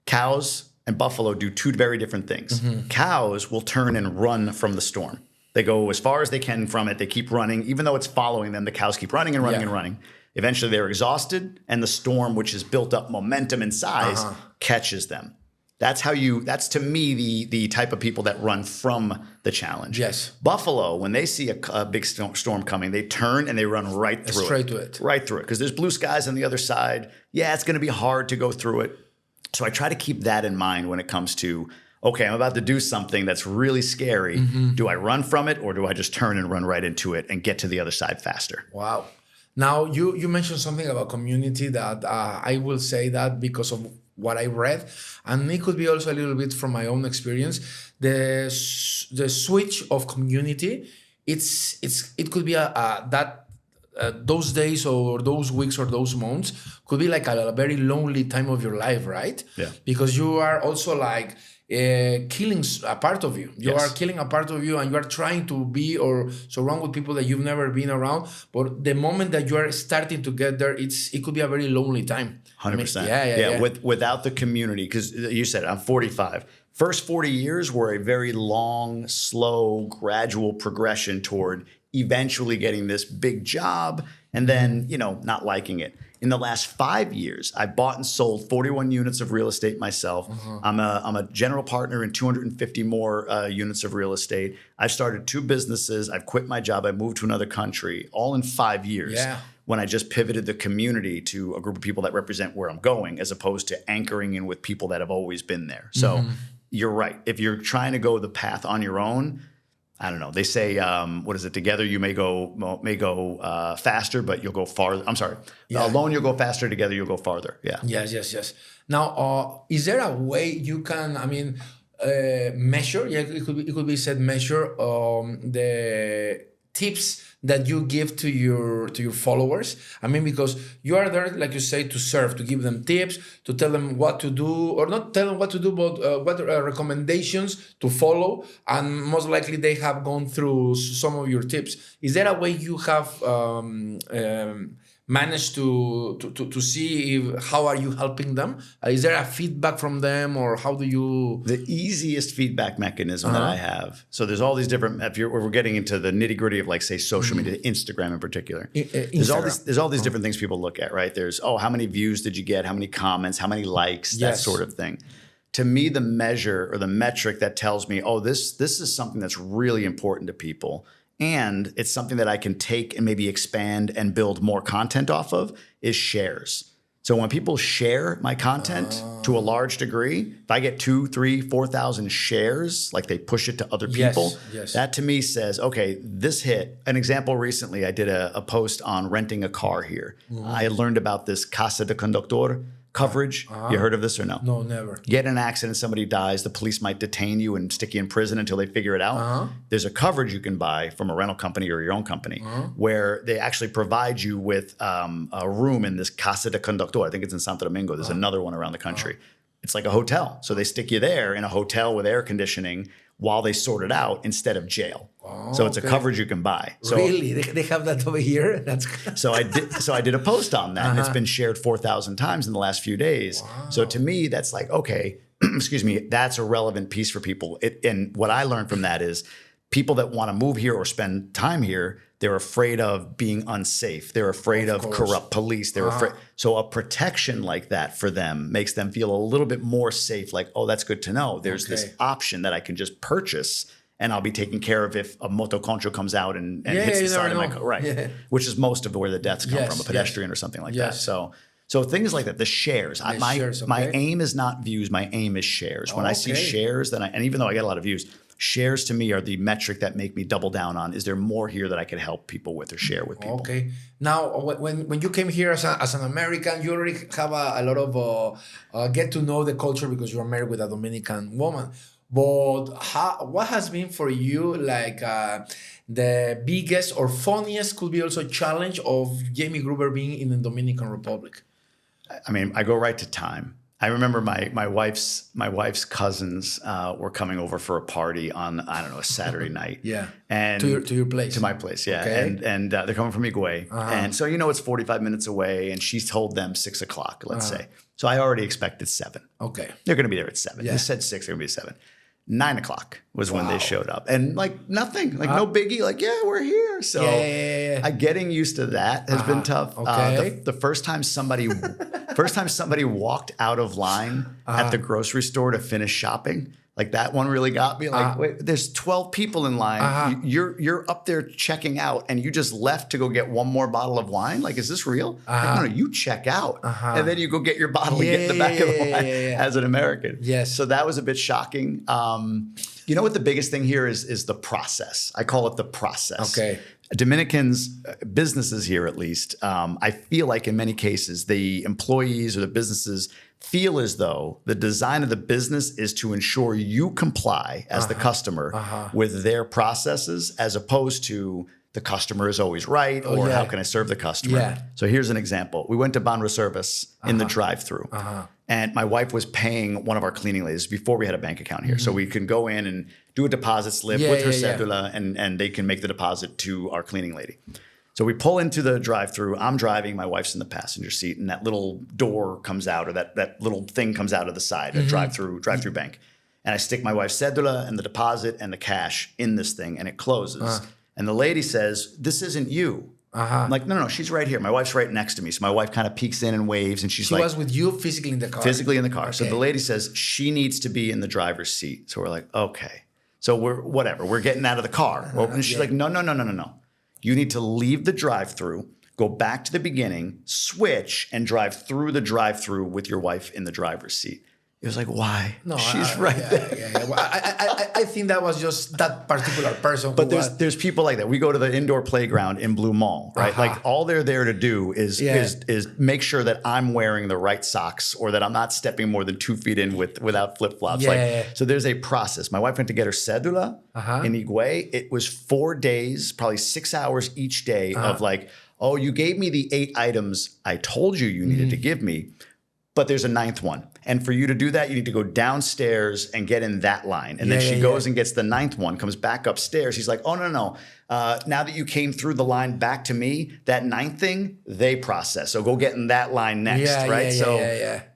cows and buffalo do 2 very different things. Cows will turn and run from the storm. They go as far as they can from it. They keep running. Even though it's following them, the cows keep running and running and running. Eventually, they're exhausted, and the storm, which has built up momentum and size, catches them. That's to me, the type of people that run from the challenge. Yes. Buffalo, when they see a big storm coming, they turn and they run right through it. Straight to it. Right through it. Because there's blue skies on the other side. Yeah, it's going to be hard to go through it. So I try to keep that in mind when it comes to, okay, I'm about to do something that's really scary. Do I run from it or do I just turn and run right into it and get to the other side faster? Wow. Now, you mentioned something about community that I will say that because of what I read, and it could be also a little bit from my own experience. The switch of community, it could be those days or those weeks or those months could be like a very lonely time of your life, right? Yeah. Because you are also like killing a part of you. You Yes. are killing a part of you, and you are trying to be or surround with people that you've never been around. But the moment that you are starting to get there, it could be a very lonely time. 100%. Yeah. Without the community, because you said I'm 45. First 40 years were a very long, slow, gradual progression toward eventually getting this big job and then, not liking it. In the last 5 years, I bought and sold 41 units of real estate myself. I'm a general partner in 250 more units of real estate. I've started 2 businesses. I've quit my job. I moved to another country, all in 5 years. Yeah. When I just pivoted the community to a group of people that represent where I'm going, as opposed to anchoring in with people that have always been there. So you're right. If you're trying to go the path on your own, I don't know. They say, what is it? Together you may go faster, but you'll go farther. I'm sorry. Yeah. Alone you'll go faster. Together you'll go farther. Yeah. Yes. Now, is there a way you can, measure? Yeah, it could be said measure the tips that you give to your followers. Because you are there, like you say, to serve, to give them tips, to tell them what to do, or not tell them what to do, but what recommendations to follow. And most likely they have gone through some of your tips. Is there a way you have managed to see how are you helping them? Is there a feedback from them, or how do you? The easiest feedback mechanism that I have. So there's all these different. If we're getting into the nitty gritty of, like, say, social media, Instagram in particular. There's all these different things people look at, right? There's how many views did you get? How many comments? How many likes? That sort of thing. To me, the measure or the metric that tells me, this is something that's really important to people, and it's something that I can take and maybe expand and build more content off of, is shares. So when people share my content to a large degree, if I get 2,000, 3,000, 4,000 shares, like they push it to other people, that to me says, okay, this hit. An example, recently I did a post on renting a car here. I had learned about this Casa de Conductor coverage. You heard of this or no? No, never. Get in an accident, somebody dies, the police might detain you and stick you in prison until they figure it out. There's a coverage you can buy from a rental company or your own company where they actually provide you with a room in this Casa de Conductor. I think it's in Santo Domingo. There's another one around the country. It's like a hotel. So they stick you there in a hotel with air conditioning while they sort it out, instead of jail. So it's a coverage you can buy. So, really? They have that over here? That's so I did a post on that, and it's been shared 4,000 times in the last few days. So to me, that's like, okay, excuse me, that's a relevant piece for people. And what I learned from that is people that want to move here or spend time here, they're afraid of being unsafe. They're afraid of corrupt police. They're afraid. So a protection like that for them makes them feel a little bit more safe. Like, that's good to know. There's this option that I can just purchase, and I'll be taken care of if a motoconcho comes out and hits the side of my car. Right. Yeah. Which is most of where the deaths come from, a pedestrian or something like that. So things like that, the shares. My aim is not views. My aim is shares. When I see shares, and even though I get a lot of views, shares to me are the metric that make me double down on, is there more here that I could help people with or share with people? Okay. Now, when you came here as an American, you already have a lot of get to know the culture because you are married with a Dominican woman. But what has been for you like the biggest or funniest, could be also challenge of Jamie Grueber being in the Dominican Republic? I go right to time. I remember my wife's cousins were coming over for a party on, I don't know, a Saturday night. Yeah. And to your place. To my place, yeah. Okay. And they're coming from Higüey. And so it's 45 minutes away, and she's told them 6 o'clock, let's say. So I already expected 7. Okay. They're going to be there at 7. Yeah. They said 6, they're going to be at 7. 9 o'clock was when they showed up, and like nothing, like no biggie, like we're here. So getting used to that has been tough. Okay. The first time somebody walked out of line at the grocery store to finish shopping, like that one really got me. Like, wait, there's 12 people in line. You're up there checking out, and you just left to go get one more bottle of wine. Like, is this real? Like, no, you check out, and then you go get your bottle and get in the back of the line as an American. Yes. So that was a bit shocking. You know what the biggest thing here is the process. I call it the process. Okay. Dominicans, businesses here at least, I feel like in many cases, the employees or the businesses feel as though the design of the business is to ensure you comply as the customer with their processes, as opposed to the customer is always right, or how can I serve the customer? Yeah. So here's an example. We went to Banreservice in the drive-through, and my wife was paying one of our cleaning ladies before we had a bank account here. So we can go in and do a deposit slip with her cedula, and they can make the deposit to our cleaning lady. So we pull into the drive-through. I'm driving. My wife's in the passenger seat, and that little door comes out, or that little thing comes out of the side, a drive-through bank. And I stick my wife's cedula and the deposit and the cash in this thing, and it closes. And the lady says, "This isn't you." I'm like, no, she's right here. My wife's right next to me. So my wife kind of peeks in and waves, and she's like— She was with you physically in the car? Physically in the car. Okay. So the lady says she needs to be in the driver's seat. So we're like, okay. So we're getting out of the car. And she's like, no. You need to leave the drive-through, go back to the beginning, switch, and drive through the drive-through with your wife in the driver's seat. It was like, why? No, she's right there. Yeah. Well, I think that was just that particular person. But there's people like that. We go to the indoor playground in Blue Mall, right? Like all they're there to do is make sure that I'm wearing the right socks, or that I'm not stepping more than 2 feet in without flip flops. So there's a process. My wife went to get her cedula in Higüey. It was 4 days, probably 6 hours each day of like, oh, you gave me the 8 items I told you needed to give me, but there's a 9th one. And for you to do that, you need to go downstairs and get in that line. And then she goes and gets the 9th one, comes back upstairs. He's like, oh, no. Now that you came through the line back to me, that 9th thing, they process. So go get in that line next, right?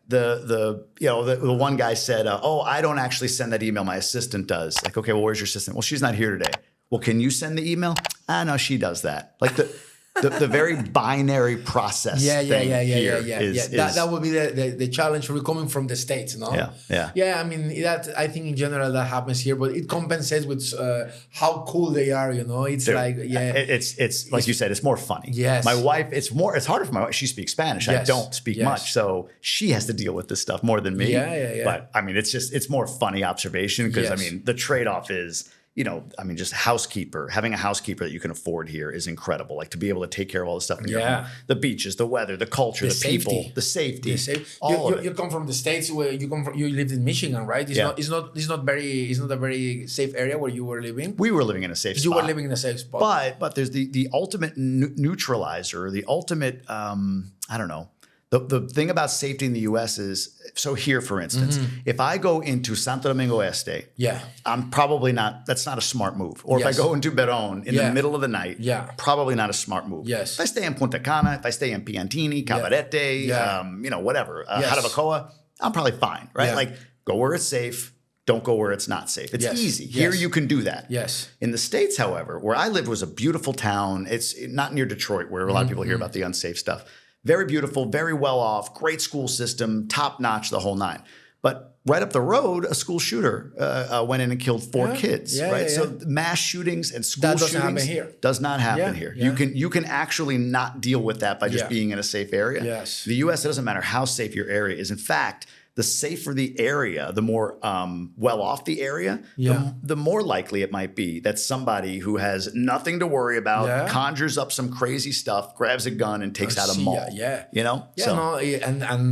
The one guy said, oh, I don't actually send that email. My assistant does. Like, okay, well, where's your assistant? Well, she's not here today. Well, can you send the email? No, she does that. Like the very binary process thing here is that would be the challenge for coming from the States, no? I mean, I think in general that happens here, but it compensates with how cool they are, you know? It's it's like you said, it's more funny. Yes. My wife, it's harder for my wife. She speaks Spanish. I don't speak much, so she has to deal with this stuff more than me. But I mean, it's more funny observation, because I mean, the trade-off is, just having a housekeeper that you can afford here is incredible. Like, to be able to take care of all the stuff in your home, the beaches, the weather, the culture, the people, the safety. You come from the States, where you lived in Michigan, right? It's not a very safe area where you were living. We were living in a safe spot. You were living in a safe spot. But there's the ultimate neutralizer, the ultimate, I don't know. The thing about safety in the U.S. is, so here, for instance, if I go into Santo Domingo Este, I'm probably not, that's not a smart move. Or if I go into Beron in the middle of the night, probably not a smart move. Yes. If I stay in Punta Cana, if I stay in Piantini, Cabarete, whatever, Jarabacoa, I'm probably fine, right? Like, go where it's safe. Don't go where it's not safe. It's easy. Here you can do that. Yes. In the States, however, where I lived was a beautiful town. It's not near Detroit, where a lot of people hear about the unsafe stuff. Very beautiful, very well off, great school system, top notch, the whole nine. But right up the road, a school shooter went in and killed 4 kids. So mass shootings and school shootings happen here. Does not happen here. You can actually not deal with that by just being in a safe area. Yes. The U.S., it doesn't matter how safe your area is. In fact, the safer the area, the more well off the area, the more likely it might be that somebody who has nothing to worry about conjures up some crazy stuff, grabs a gun, and takes out a mall. And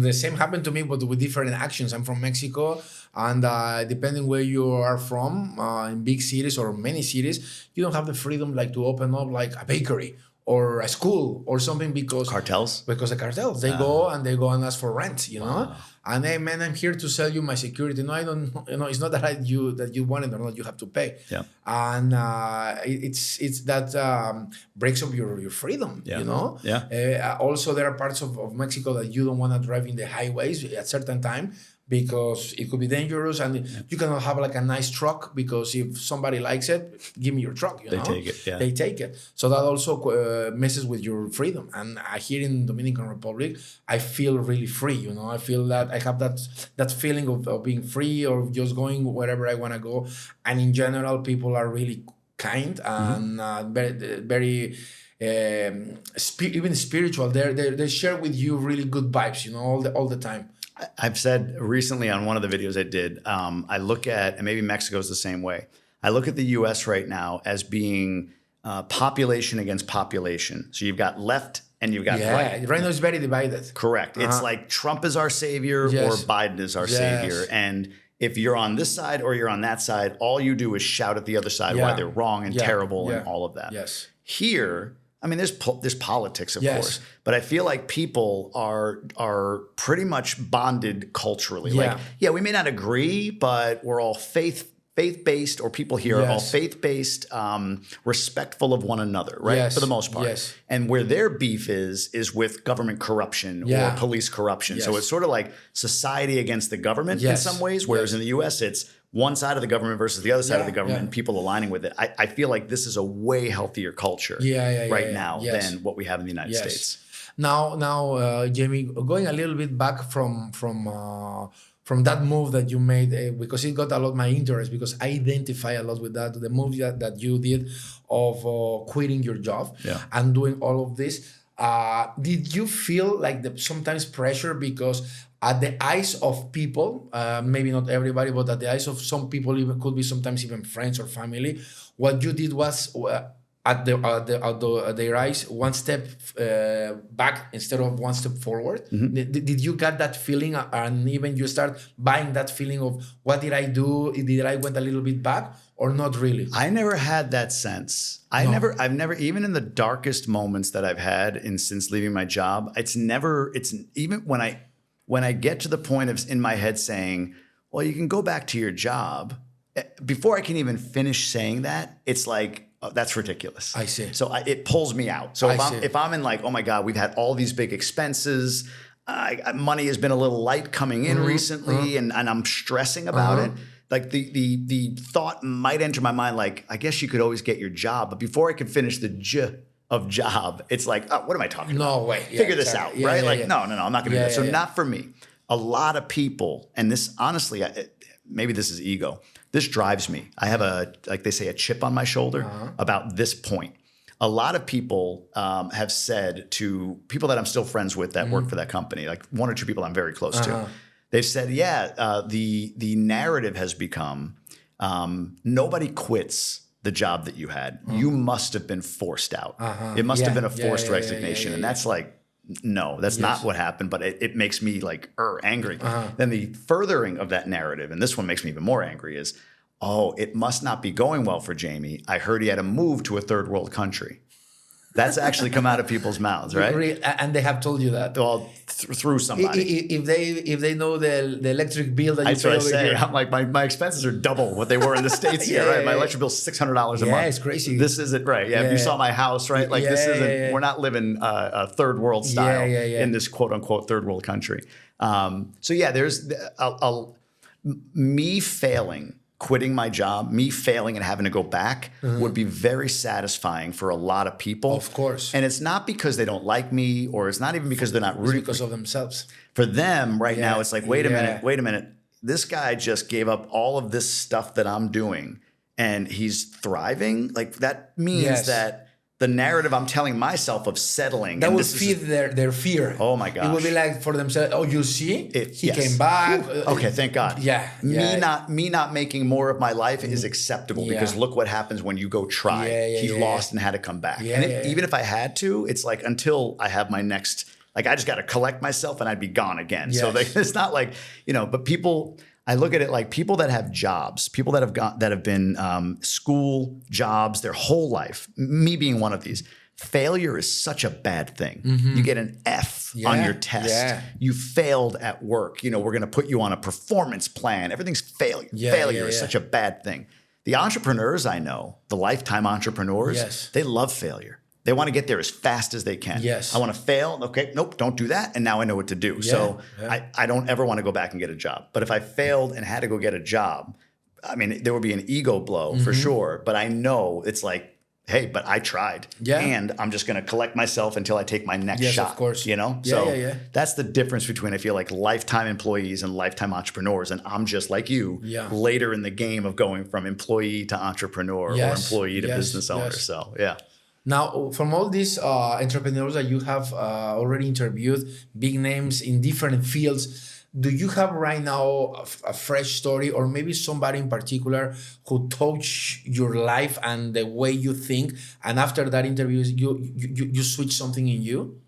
the same happened to me, but with different actions. I'm from Mexico, and depending where you are from, in big cities or many cities, you don't have the freedom like to open up like a bakery or a school or something, because cartels. Because the cartels, they go and ask for rent, you know. And hey, man, I'm here to sell you my security. No, I don't. It's not that you want it or not. You have to pay. And it's that breaks up your freedom. You know. Also, there are parts of Mexico that you don't want to drive in the highways at certain time, because it could be dangerous, and you cannot have like a nice truck, because if somebody likes it, give me your truck. You know? They take it. They take it. So that also messes with your freedom. And here in Dominican Republic, I feel really free. You know, I feel that I have that feeling of being free, or just going wherever I want to go. And in general, people are really kind and very even spiritual. They share with you really good vibes. You know, all the time. I've said recently on one of the videos I did, I look at, and maybe Mexico's the same way, I look at the U.S. right now as being population against population. So you've got left and you've got right. Right now it's very divided. Correct. It's like Trump is our savior or Biden is our savior. And if you're on this side or you're on that side, all you do is shout at the other side why they're wrong and terrible and all of that. Yes. Here, I mean, there's politics, of course, but I feel like people are pretty much bonded culturally. Yeah. Like, yeah, we may not agree, but we're all faith-based, or people here are all faith-based, respectful of one another, right? For the most part. Yes. And where their beef is with government corruption or police corruption. So it's sort of like society against the government in some ways, whereas in the US, it's one side of the government versus the other side of the government and people aligning with it. I feel like this is a way healthier culture right now than what we have in the United States. Now, Jamie, going a little bit back from that move that you made, because it got a lot my interest, because I identify a lot with that, the move that you did of quitting your job and doing all of this. Did you feel like sometimes pressure, because at the eyes of people, maybe not everybody, but at the eyes of some people, even could be sometimes even friends or family, what you did was at their eyes, one step back instead of one step forward? Did you get that feeling, and even you start buying that feeling of what did I do? Did I went a little bit back, or not really? I never had that sense. I've never, even in the darkest moments that I've had since leaving my job, it's even when I get to the point of in my head saying, well, you can go back to your job, before I can even finish saying that, it's like, oh, that's ridiculous. I see. So it pulls me out. So if I'm in like, oh my God, we've had all these big expenses, money has been a little light coming in recently, and I'm stressing about it. Like the thought might enter my mind, like, I guess you could always get your job. But before I could finish the of job, it's like, oh, what am I talking about? No way. Figure this out, right? No, I'm not going to do that. So not for me. A lot of people, and this honestly, maybe this is ego. This drives me. I have like they say, a chip on my shoulder about this point. A lot of people have said to people that I'm still friends with that work for that company, like one or two people I'm very close to, they've said, the narrative has become nobody quits the job that you had. You must have been forced out. It must have been a forced resignation. And that's like, no, that's not what happened, but it makes me like angry. Then the furthering of that narrative, and this one makes me even more angry, is, oh, it must not be going well for Jamie. I heard he had to move to a third world country. That's actually come out of people's mouths, right? And they have told you that? Well, through somebody. If they know the electric bill that you pay over here. I'm like, my expenses are double what they were in the States here, right? My electric bill's $600 a month. Yeah, it's crazy. This isn't, right. If you saw my house, right? Like this isn't, we're not living a third world style in this quote unquote third world country. So there's me failing, quitting my job, me failing and having to go back would be very satisfying for a lot of people. Of course. And it's not because they don't like me, or it's not even because they're not rooting. It's because of themselves. For them right now, it's like, wait a minute. This guy just gave up all of this stuff that I'm doing and he's thriving. Like that means that the narrative I'm telling myself of settling. That will feed their fear. Oh my gosh. It will be like for themselves, oh, you see? He came back. Okay, thank God. Me not making more of my life is acceptable because look what happens when you go try. He lost and had to come back. Even if I had to, it's like until I have my next, like I just got to collect myself and I'd be gone again. So it's not like, but people, I look at it like people that have jobs, people that have been school jobs their whole life, me being one of these. Failure is such a bad thing. You get an F on your test. You failed at work. We're going to put you on a performance plan. Everything's failure. Failure is such a bad thing. The entrepreneurs I know, the lifetime entrepreneurs, they love failure. They want to get there as fast as they can. I want to fail. Okay, nope, don't do that. And now I know what to do. I don't ever want to go back and get a job. But if I failed and had to go get a job, I mean, there would be an ego blow for sure. But I know it's like, hey, but I tried. And I'm just going to collect myself until I take my next shot. Of course. That's the difference between, I feel like, lifetime employees and lifetime entrepreneurs. And I'm just like you, later in the game of going from employee to entrepreneur or employee to business owner. So, Now, from all these entrepreneurs that you have already interviewed, big names in different fields, do you have right now a fresh story, or maybe somebody in particular who touched your life and the way you think, and after that interview, you switch something in you?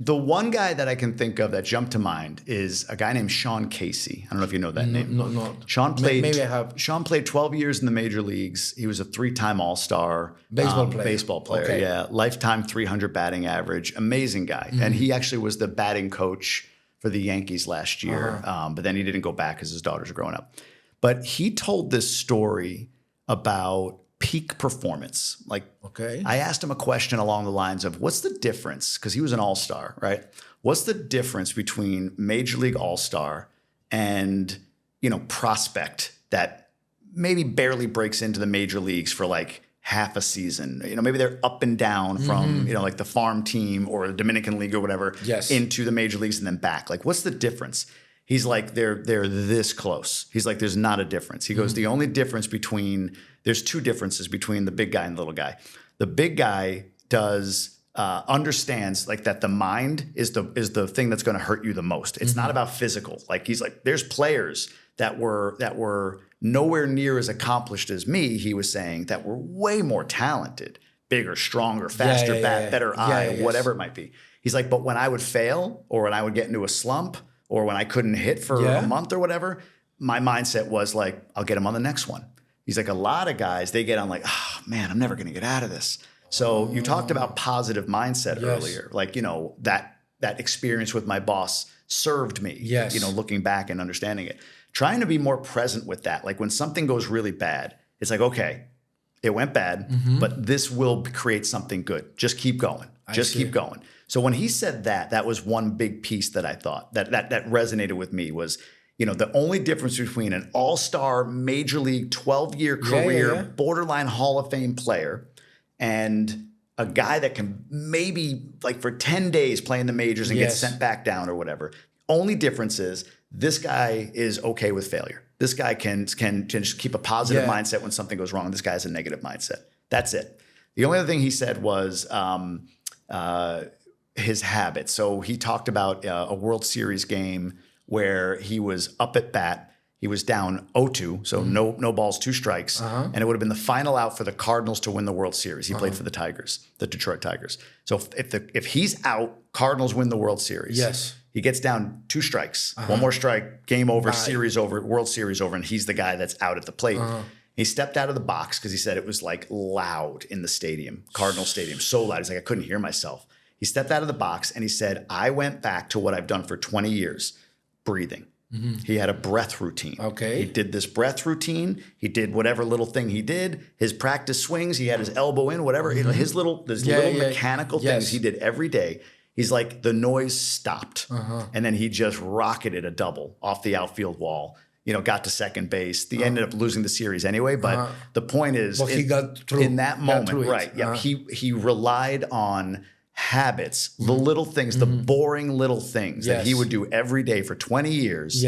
The one guy that I can think of that jumped to mind is a guy named Sean Casey. I don't know if you know that name. No. Sean played. Maybe I have. Sean played 12 years in the major leagues. He was a 3-time All-Star Baseball player. Okay. Yeah, lifetime 300 batting average. Amazing guy. And he actually was the batting coach for the Yankees last year. But then he didn't go back because his daughters are growing up. But he told this story about peak performance. Like, I asked him a question along the lines of, what's the difference? Because he was an all-star, right? What's the difference between Major League All-Star and, prospect that maybe barely breaks into the major leagues for like half a season? Maybe they're up and down from, like the farm team or the Dominican League or whatever into the major leagues and then back. Like, what's the difference? He's like, they're this close. He's like, there's not a difference. He goes, the only difference there's two differences between the big guy and the little guy. The big guy understands like that the mind is the thing that's going to hurt you the most. It's not about physical. Like he's like, there's players that were nowhere near as accomplished as me, he was saying, that were way more talented, bigger, stronger, faster, better eye, whatever it might be. He's like, but when I would fail or when I would get into a slump, or when I couldn't hit for a month or whatever, my mindset was like, I'll get him on the next one. He's like, a lot of guys, they get on like, oh man, I'm never gonna get out of this. So you talked about positive mindset earlier. Like, that experience with my boss served me, looking back and understanding it. Trying to be more present with that. Like when something goes really bad, it's like, okay, it went bad, but this will create something good. Just keep going. Keep going. So when he said that was one big piece that I thought that resonated with me was, the only difference between an all-star major league 12-year career, borderline Hall of Fame player and a guy that can maybe like for 10 days play in the majors and get sent back down or whatever. Only difference is this guy is okay with failure. This guy can just keep a positive mindset when something goes wrong. This guy has a negative mindset. That's it. The only other thing he said was his habits. So he talked about a World Series game where he was up at bat. He was down 0-2, so no balls, 2 strikes. And it would have been the final out for the Cardinals to win the World Series. He played for the Tigers, the Detroit Tigers. So if he's out, Cardinals win the World Series. Yes. He gets down 2 strikes. One more strike, game over, series over, World Series over, and he's the guy that's out at the plate. He stepped out of the box because he said it was like loud in the stadium, Cardinal Stadium, so loud. He's like, I couldn't hear myself. He stepped out of the box and he said, I went back to what I've done for 20 years, breathing. He had a breath routine. He did this breath routine. He did whatever little thing he did. His practice swings, he had his elbow in, whatever. His little mechanical things he did every day. He's like, the noise stopped. And then he just rocketed a double off the outfield wall. Got to second base. They ended up losing the series anyway. But the point is, he got through in that moment, right? Yeah, he relied on habits, the little things, the boring little things that he would do every day for 20 years.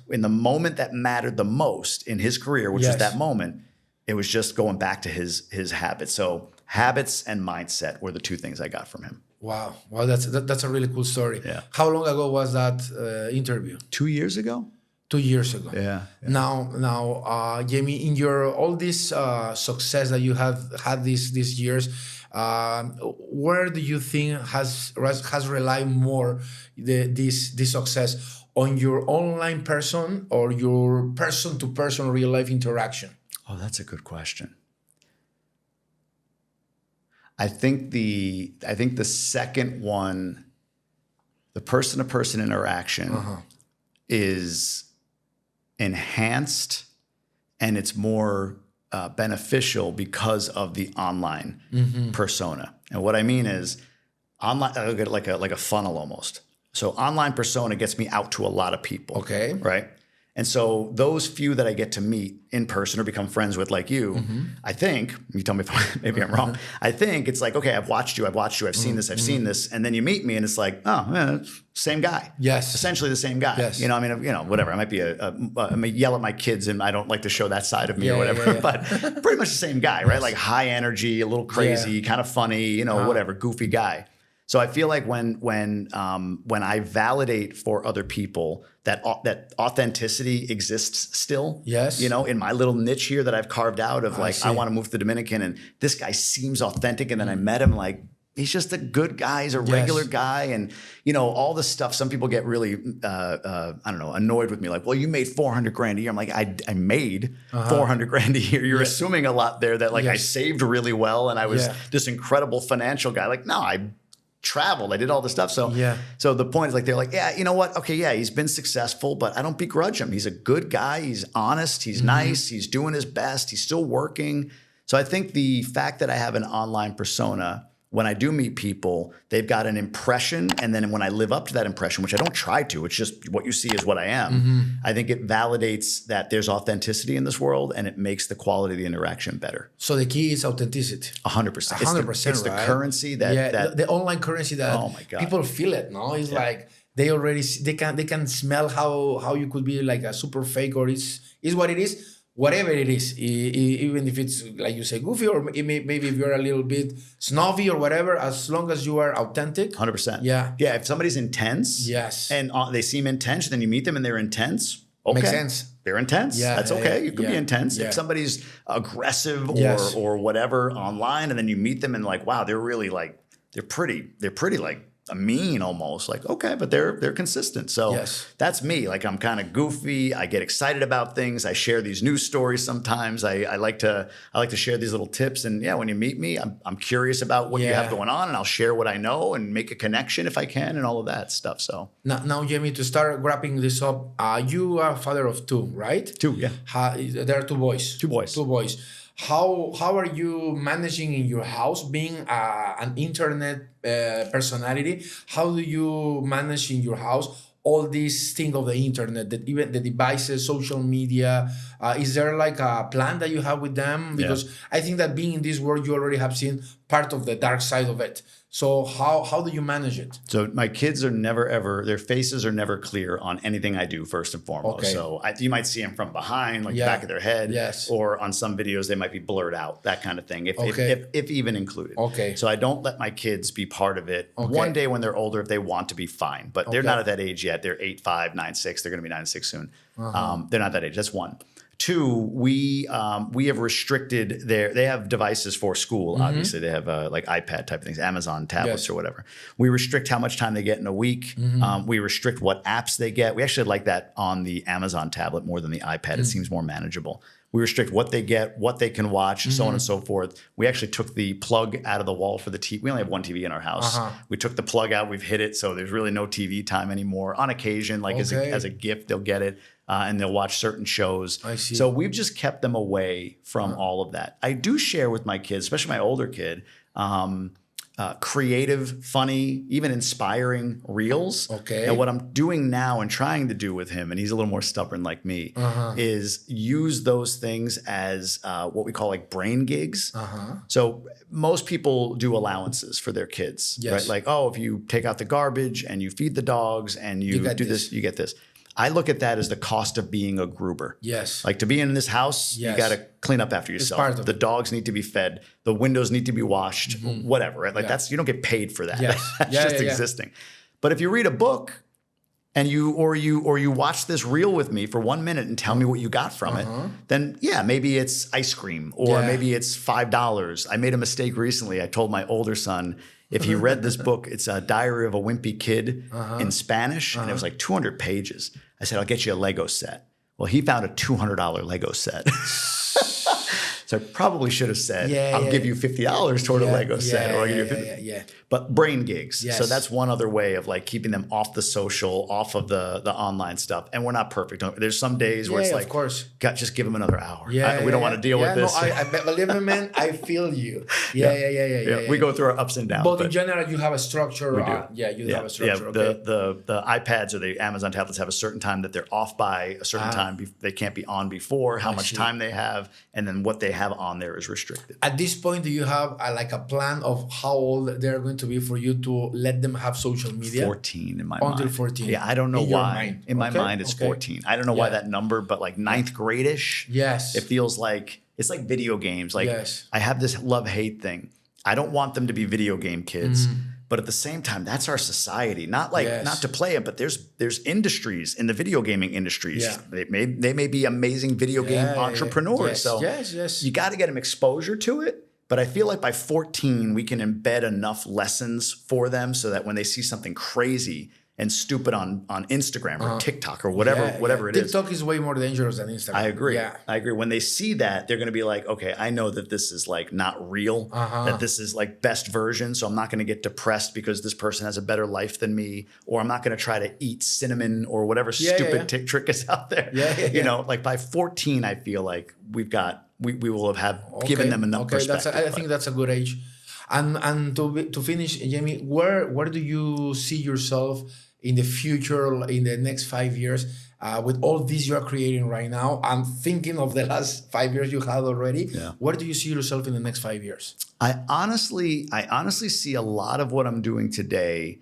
In the moment that mattered the most in his career, which was that moment, it was just going back to his habits. So habits and mindset were the 2 things I got from him. Wow, that's a really cool story. Yeah. How long ago was that interview? 2 years ago. 2 years ago. Yeah. Now, Jamie, in your all this success that you have had these years, where do you think has relied more this success on your online person or your person-to-person real life interaction? Oh, that's a good question. I think the second one, the person-to-person interaction, is enhanced and it's more beneficial because of the online persona. And what I mean is online, like a funnel almost. So online persona gets me out to a lot of people. Okay. Right. And so those few that I get to meet in person or become friends with, like you, I think, you tell me if maybe I'm wrong, I think it's like, okay, I've watched you, I've seen this. And then you meet me and it's like, oh, man, same guy. Yes. Essentially the same guy. Yes. Whatever. I might be I may yell at my kids and I don't like to show that side of me or whatever, but pretty much the same guy, right? Like high energy, a little crazy, kind of funny, whatever, goofy guy. So I feel like when I validate for other people that authenticity exists still, in my little niche here that I've carved out of like, I want to move to the Dominican and this guy seems authentic. And then I met him like, he's just a good guy. He's a regular guy. And, all this stuff, some people get really, annoyed with me. Like, well, you made 400 grand a year. I'm like, I made 400 grand a year. You're assuming a lot there that I saved really well. And I was this incredible financial guy. Like, no, I traveled. I did all this stuff. So the point is they're like, yeah, you know what? Okay, yeah, he's been successful, but I don't begrudge him. He's a good guy. He's honest. He's nice. He's doing his best. He's still working. So I think the fact that I have an online persona, when I do meet people, they've got an impression. And then when I live up to that impression, which I don't try to, it's just what you see is what I am. I think it validates that there's authenticity in this world, and it makes the quality of the interaction better. So the key is authenticity. 100%. 100%. It's the currency that the online currency that oh my God. people feel it. No, it's like they can smell how you could be like a super fake, or is what it is. Whatever it is, even if it's like you say goofy, or maybe if you're a little bit snobby or whatever, as long as you are authentic. 100%. Yeah. Yeah. If somebody's intense, and they seem intense, then you meet them and they're intense. Okay. Makes sense. They're intense. Yeah, that's okay. You could be intense. Yeah. If somebody's aggressive or whatever online, and then you meet them and wow, they're really they're pretty mean almost, okay, but they're consistent. So that's me. I'm kind of goofy. I get excited about things. I share these news stories sometimes. I like to share these little tips. And when you meet me, I'm curious about what you have going on, and I'll share what I know and make a connection if I can, and all of that stuff. So now Jamie, to start wrapping this up, you are a father of two, right? Two, yeah. There are two boys. Two boys. How are you managing in your house, being an internet personality? How do you manage in your house all these things of the internet, that even the devices, social media? Is there a plan that you have with them? Because I think that being in this world, you already have seen part of the dark side of it. So how do you manage it? So my kids are never, ever, their faces are never clear on anything I do, first and foremost. Okay. So you might see them from behind, the back of their head. Yes. Or on some videos, they might be blurred out, that kind of thing, if even included. Okay. So I don't let my kids be part of it. Okay. One day when they're older, if they want to be, fine. But they're not at that age yet. They're 8, 5, 9, 6. They're going to be 9 and 6 soon. They're not that age. That's one. Two, we have restricted they have devices for school, obviously. They have iPad type of things, Amazon tablets or whatever. We restrict how much time they get in a week. We restrict what apps they get. We actually like that on the Amazon tablet more than the iPad. It seems more manageable. We restrict what they get, what they can watch, so on and so forth. We actually took the plug out of the wall for the TV. We only have one TV in our house. We took the plug out, we've hid it, so there's really no TV time anymore. On occasion, as a gift, they'll get it. And they'll watch certain shows. I see. So we've just kept them away from all of that. I do share with my kids, especially my older kid, creative, funny, even inspiring reels. Okay. And what I'm doing now and trying to do with him, and he's a little more stubborn like me, is use those things as what we call brain gigs. So most people do allowances for their kids, right? If you take out the garbage and you feed the dogs and you do this, you get this. I look at that as the cost of being a Grueber. Yes. To be in this house, you got to clean up after yourself. The dogs need to be fed. The windows need to be washed. Whatever, right? That's, you don't get paid for that. Yes. That's just existing. But if you read a book and you watch this reel with me for 1 minute and tell me what you got from it, then maybe it's ice cream or maybe it's $5. I made a mistake recently. I told my older son, if he read this book, it's a Diary of a Wimpy Kid in Spanish, and it was 200 pages. I said, I'll get you a Lego set. Well, he found a $200 Lego set. So I probably should have said, I'll give you $50 toward a Lego set, or I'll give you $50. But brain gigs. Yes. So that's one other way of keeping them off the social, off of the online stuff. And we're not perfect. There's some days where it's of course. Just give them another hour. We don't want to deal with this. No, believe me, man, I feel you. Yeah. We go through our ups and downs. But in general, you have a structure. We do. You have a structure. The iPads or the Amazon tablets have a certain time that they're off by, a certain time. They can't be on before, how much time they have, and then what they have on there is restricted. At this point, do you have a plan of how old they're going to be for you to let them have social media? 14 in my mind. Until 14. Yeah, I don't know why. In my mind, it's 14. I don't know why that number, but ninth grade-ish. Yes. It feels it's like video games. I have this love-hate thing. I don't want them to be video game kids. But at the same time, that's our society. Not not to play it, but there's industries in the video gaming industries. Yeah. They may be amazing video game entrepreneurs. Yes. You got to get them exposure to it. But I feel like by 14, we can embed enough lessons for them so that when they see something crazy and stupid on Instagram or TikTok or whatever it is. TikTok is way more dangerous than Instagram. I agree. Yeah. I agree. When they see that, they're going to be like, okay, I know that this is like not real, that this is like best version. So I'm not going to get depressed because this person has a better life than me, or I'm not going to try to eat cinnamon or whatever stupid trick is out there. You know, like by 14, I feel like we will have given them enough perspective. I think that's a good age. And to finish, Jamie, where do you see yourself in the future, in the next 5 years, with all this you are creating right now? I'm thinking of the last 5 years you had already. Yeah. Where do you see yourself in the next 5 years? I honestly see a lot of what I'm doing today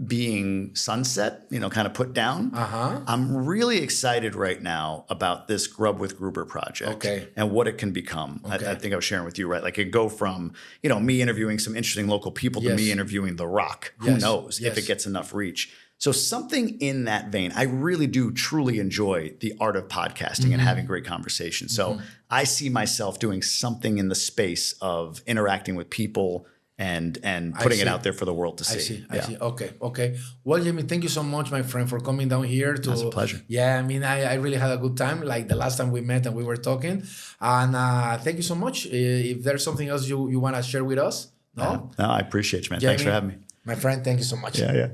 being sunset, you know, kind of put down. I'm really excited right now about this Grub with Grueber project and what it can become. I think I was sharing with you, right? Like it go from, you know, me interviewing some interesting local people to me interviewing The Rock. Who knows if it gets enough reach. So something in that vein, I really do truly enjoy the art of podcasting and having great conversations. So I see myself doing something in the space of interacting with people and putting it out there for the world to see. I see. Okay. Well, Jamie, thank you so much, my friend, for coming down here. That's a pleasure. Yeah, I mean, I really had a good time, like the last time we met and we were talking. And thank you so much. If there's something else you want to share with us, No, I appreciate you, man. Jamie, thanks for having me. My friend, thank you so much. Yeah.